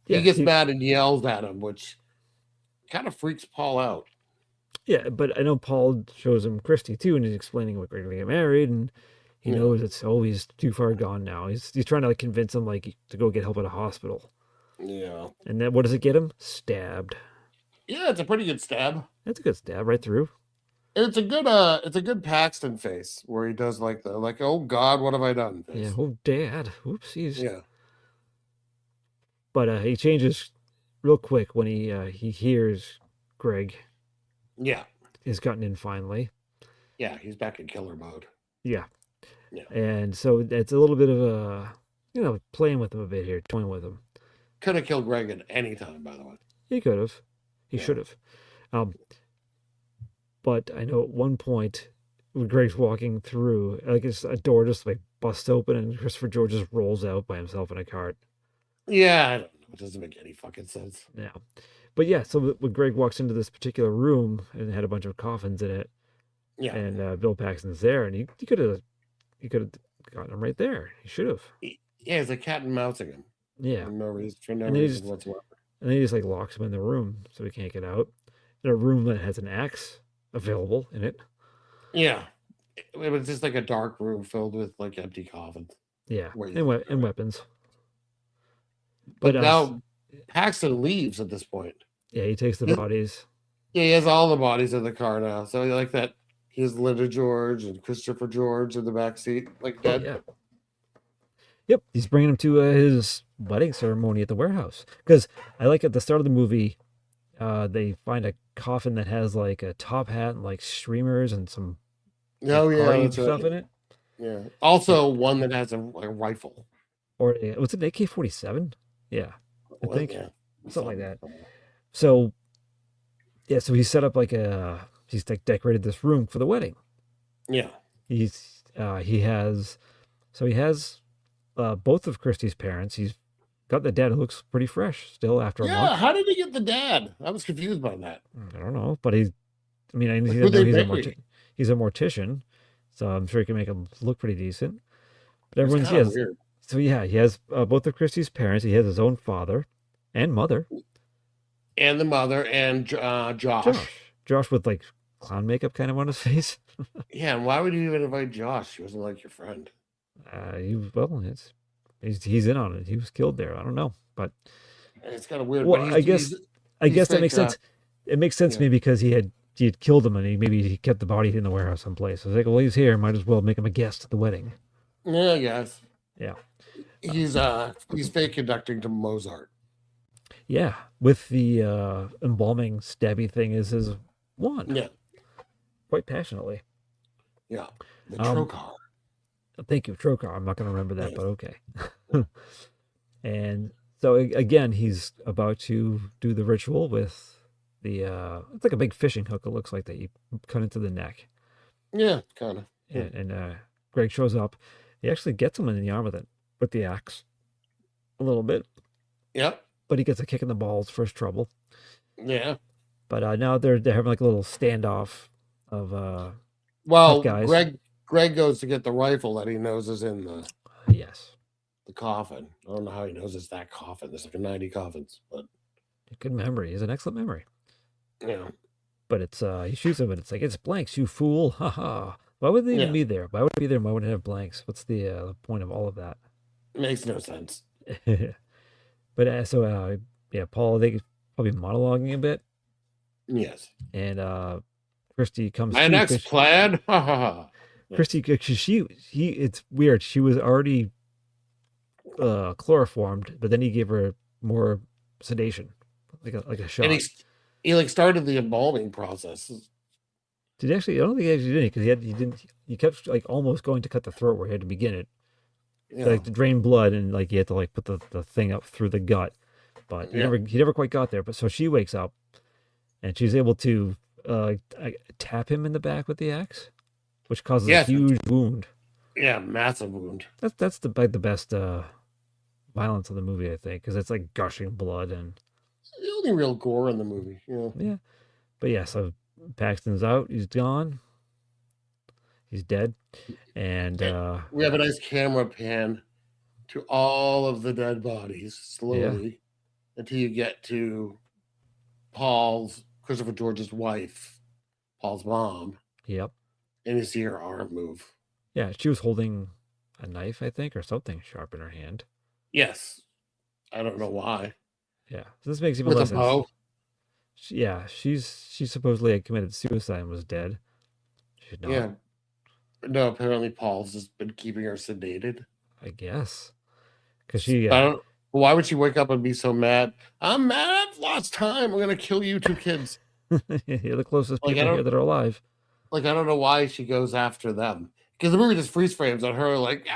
he gets mad and yells at him, which kind of freaks Paul out. Yeah, but I know Paul shows him Christy too, and he's explaining what Greg going to get married, and he knows it's always too far gone now. He's trying to like convince him like to go get help at a hospital. Yeah. And then what does it get him? Stabbed. Yeah, it's a pretty good stab. That's a good stab right through. It's a good Paxton face where he does like oh God, what have I done? Face. Yeah, oh Dad. Oopsies. Yeah. But he changes real quick when he hears Greg. Yeah. Has gotten in finally. Yeah, he's back in killer mode. Yeah. Yeah. And so it's a little bit of a playing with him a bit here, toying with him. Could have killed Greg at any time, by the way. He could have. He should have. But I know at one point when Greg's walking through, like it's a door just like busts open and Christopher George just rolls out by himself in a cart. Yeah, I don't know. It doesn't make any fucking sense. Yeah. But yeah, so when Greg walks into this particular room and it had a bunch of coffins in it, and Bill Paxton's there, and he could have gotten him right there. He should have. Yeah, it's a cat and mousing him. Yeah. For no reason whatsoever. And then he just like locks him in the room so he can't get out. In a room that has an axe available in it. Yeah. It was just like a dark room filled with like empty coffins. Yeah. And weapons. But now Paxton leaves at this point. Yeah, he takes the bodies. Yeah, he has all the bodies in the car now. So like that, he has Linda George and Christopher George in the back seat, like dead. Yeah. Yep, he's bringing him to his wedding ceremony at the warehouse. Because I like at the start of the movie, they find a coffin that has like a top hat and like streamers and some stuff in it. Yeah. Also, one that has a rifle. Or was it an AK-47? Yeah, I think something like that. So, yeah, so he set up he's like decorated this room for the wedding. Yeah. he has both of Christie's parents. He's got the dad who looks pretty fresh still after a Yeah, month. how did he get the dad? I was confused by that. I don't know, but I mean, I Like, know who they marry? he's a mortician, so I'm sure he can make him look pretty decent. But It's everyone's kind of weird. so yeah, he has both of Christie's parents. He has his own father and mother, And the mother and Josh. Josh with like clown makeup kind of on his face. Yeah, and why would you even invite Josh? He wasn't like your friend. He's in on it. He was killed there. I don't know, but It's kind of weird. well, But I guess that makes sense. It makes sense to me because he had killed him and maybe he kept the body in the warehouse someplace. I was like, well, he's here. Might as well make him a guest at the wedding. Yeah, I guess. Yeah. He's fake conducting to Mozart. Yeah, with the embalming stabby thing is his wand. Yeah, Quite passionately. yeah. The Um, trocar. Thank you, Trokar. I'm not going to remember that, but okay. And so again, he's about to do the ritual with the it's like a big fishing hook. It looks like that you cut into the neck, Yeah, kind of. and Greg shows up. He actually gets him in the arm with the axe a little bit, Yep. but he gets a kick in the balls, first trouble. Yeah. But now they're having like a little standoff of Well, tough guys. Greg goes to get the rifle that he knows is in Yes, the coffin. I don't know how he knows it's that coffin. There's like a 90 coffins, but good memory. He has an excellent memory. yeah. But it's he shoots him, and it's like it's blanks, you fool! Ha ha! Why would they even Yeah. be there? Why would it be there? Why would it have blanks? What's the point of all of that? Makes no sense. But yeah, Paul, they probably monologuing a bit, Yes. and Christy comes. My through next 'cause plan. Ha ha ha. Christy, 'cause it's weird. She was already chloroformed, but then he gave her more sedation, like a shot. And he like started the embalming process. Did he actually? I don't think he actually did it because he didn't. He kept like almost going to cut the throat where he had to begin it, Yeah. like to drain blood, and like he had to like put the thing up through the gut, but he Yeah. never quite got there. But so she wakes up, and she's able to tap him in the back with the axe, which causes Yes. a huge wound. Yeah, massive wound. That's the best violence of the movie, I think, because it's like gushing blood and The only real gore in the movie. Yeah. yeah. But yeah, so Paxton's out. He's gone. He's dead, and We have a nice camera pan to all of the dead bodies slowly until you get to Christopher George's wife, Paul's mom, yep. and you see her arm move. Yeah, she was holding a knife, I think, or something sharp in her hand. Yes. I don't know why. Yeah, so this makes even With less a sense. bow. She supposedly had committed suicide and was dead. She's not, Yeah. No, apparently Paul's just been keeping her sedated. I guess, because she. I don't. Why would she wake up and be so mad? I'm mad. I've lost time. I'm gonna kill you two kids. You're the closest Like, I people don't- here that are alive. Like I don't know why she goes after them because the movie just freeze frames on her like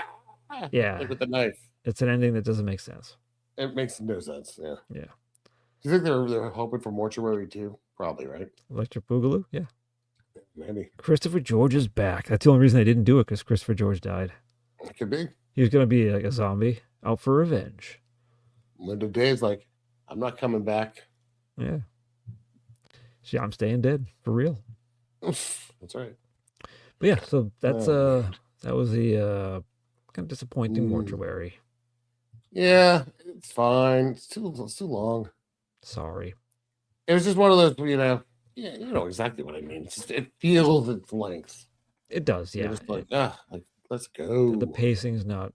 Yeah, like with the knife. it's an ending that doesn't make sense. It makes no sense. Yeah. Yeah, Do you think they're hoping for Mortuary too? Probably, right? Electric Boogaloo. Yeah, Maybe Christopher George is back. That's the only reason I didn't do it because Christopher George died. it could be. He was gonna be like a zombie out for revenge. Linda Day's like, I'm not coming back. Yeah, I'm staying dead for real. That's right. But yeah, so that's Oh, that was the kind of disappointing Mm. mortuary. Yeah, it's fine. It's too long. Sorry. It was just one of those, yeah, you know exactly what I mean. It's just, it feels its length. It does, You're yeah. just like, let's go. The pacing's not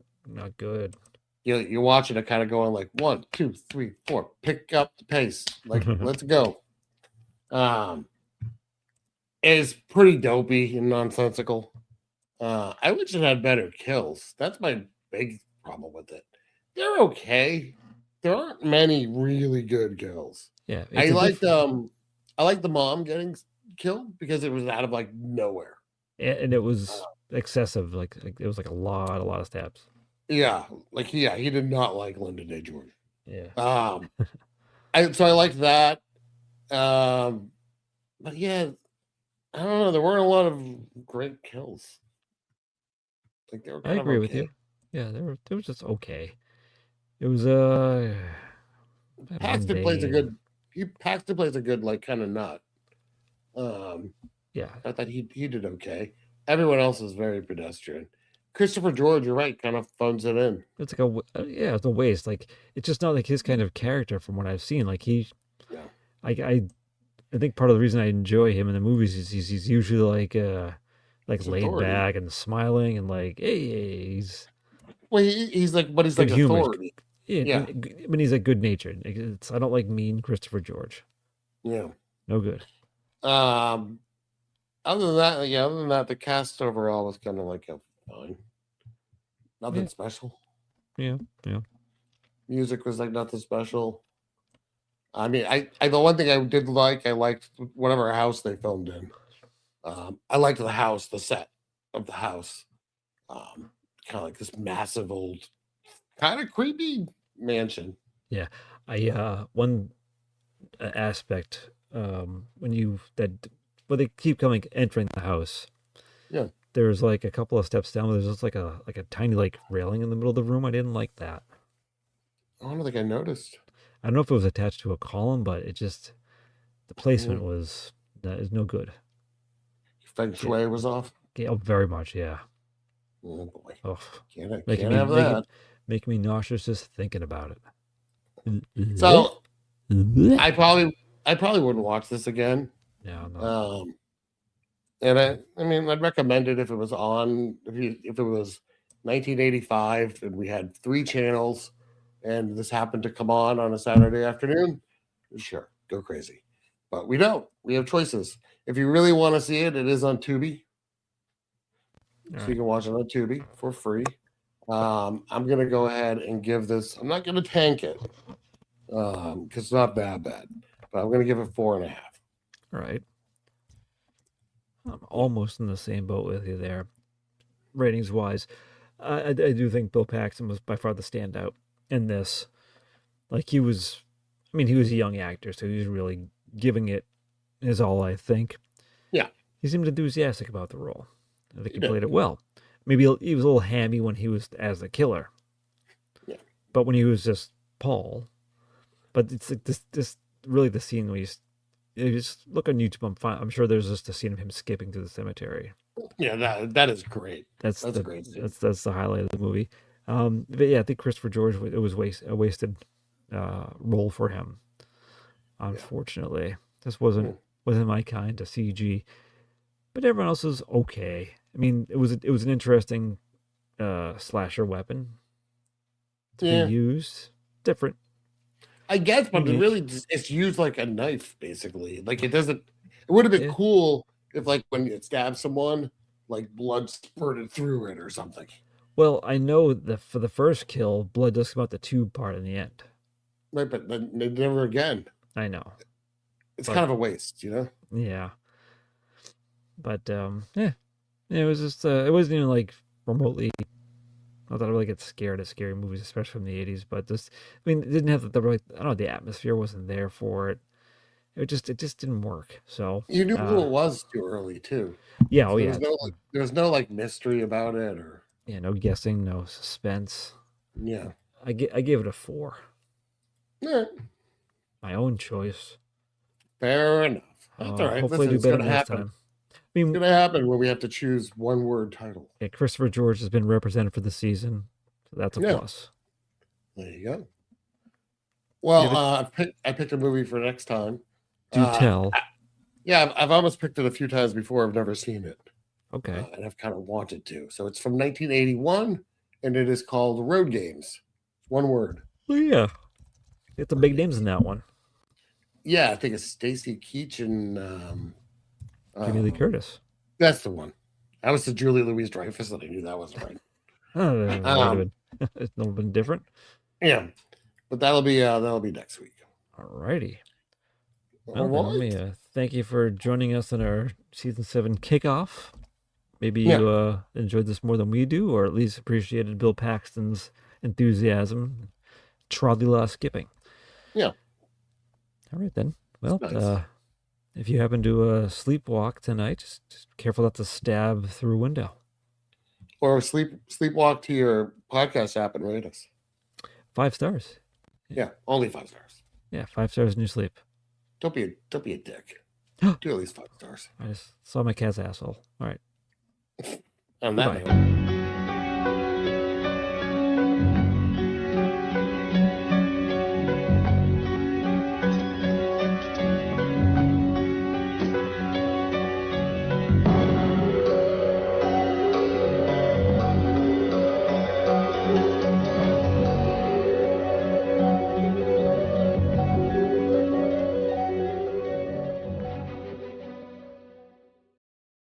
good. You're watching it kind of going like 1, 2, 3, 4. Pick up the pace. Like, let's go. It's pretty dopey and nonsensical. I wish it had better kills. That's my big problem with it. They're okay. There aren't many really good kills. Yeah, I like the mom getting killed because it was out of like nowhere. and it was excessive. Like it was like a lot of stabs. Yeah, he did not like Linda Day George. Yeah. So I liked that. But yeah, I don't know. There weren't a lot of great kills. think they were I kind of agree with okay. you. Yeah, they were just okay. It was Paxton plays a mundane. good. Paxton plays a good like kind of nut. Yeah, I thought he did okay. Everyone else is very pedestrian. Christopher George, you're right, kind of phones it in. it's like yeah, it's a waste. Like it's just not like his kind of character from what I've seen. Like Yeah, I think part of the reason I enjoy him in the movies is he's usually like it's laid authority. back and smiling and like hey, he's Well, he's like, but he's good like humored. authority. Yeah, Yeah, when he's like good natured. I don't like mean Christopher George. yeah. No good. Um, other than that, the cast overall was kind of like a fine. Nothing Yeah, special. yeah, yeah. Music was like nothing special. I mean, I the one thing I did like, I liked whatever house they filmed in. I liked the house, the set of the house. Kind of like this massive old, kind of creepy mansion. Yeah. I one aspect when you that when they keep coming entering the house, Yeah, there's like a couple of steps down where there's just like a tiny like railing in the middle of the room. I didn't like that. I don't think I noticed. I don't know if it was attached to a column, but it just the placement Mm, was that is no good. Feng Get, Shui was off. oh, very much, yeah. Oh boy, Oh, can't have that. making me nauseous just thinking about it. So I probably wouldn't watch this again. No, no. And I mean, I'd recommend it if it was on, if it was 1985 and we had 3 channels and this happened to come on a Saturday afternoon. Sure, go crazy. But we don't. We have choices. If you really want to see it, it is on Tubi. All So you right. can watch it on Tubi for free. I'm going to go ahead and give this, I'm not going to tank it because it's not bad, but I'm going to give it 4.5. All right. I'm almost in the same boat with you there, ratings wise. I do think Bill Paxton was by far the standout in this. Like he was, I mean, he was a young actor, so he was really giving it his all. I think. Yeah. He seemed enthusiastic about the role. I think he did. played it well. Maybe he was a little hammy when he was as the killer. Yeah. But when he was just Paul, but it's like this really the scene where you just look on YouTube. I'm sure there's just a scene of him skipping to the cemetery. Yeah, that is great. That's a great scene. that's the highlight of the movie. But yeah, I think Christopher George it was a wasted role for him. Unfortunately, this wasn't my kind of CG, but everyone else was okay. I mean, it was an interesting slasher weapon to be used. Different. I guess, but it really it's used like a knife, basically. Like it doesn't. It would have been cool if, like, when it stabs someone, like blood spurted through it or something. Well, I know that for the first kill, blood does come out the tube part in the end. Right, but then never again. I know. It's kind of a waste, you know? Yeah. But yeah. It was just it wasn't even like remotely not that I really get scared of scary movies, especially from the 80s, but just I mean it didn't have the right I don't know, the atmosphere wasn't there for it. It just didn't work. So you knew who it was too early too. Yeah, so yeah. There was no like mystery about it or no guessing, no suspense. Yeah. I gave it a 4. Yeah. My own choice. Fair enough. That's all right. Hopefully do better next time. I mean, it's going to happen when we have to choose one word title. Yeah, Christopher George has been represented for the season, so that's a plus. There you go. Well, I picked a movie for next time. Do tell. I've almost picked it a few times before. I've never seen it. Okay. And I've kind of wanted to. So it's from 1981, and it is called Road Games. One word. Oh, yeah. It's some big names in that one. Yeah, I think it's Stacy Keach and Jamie Lee Curtis. That's the one. I was the Julie Louis-Dreyfus, and I knew that wasn't right. It's a little bit different. Yeah, but that'll be next week. All righty. Well, let me thank you for joining us on our season 7 kickoff. Maybe you enjoyed this more than we do, or at least appreciated Bill Paxton's enthusiasm, trolley skipping. Yeah. All right then. Well, nice. If you happen to sleepwalk tonight, just careful not to stab through a window. or sleepwalk to your podcast app and rate us. 5 stars. Yeah, only 5 stars. Yeah, 5 stars in your sleep. Don't be a dick. Do at least 5 stars. I just saw my cat's asshole. All right. On that Goodbye. note.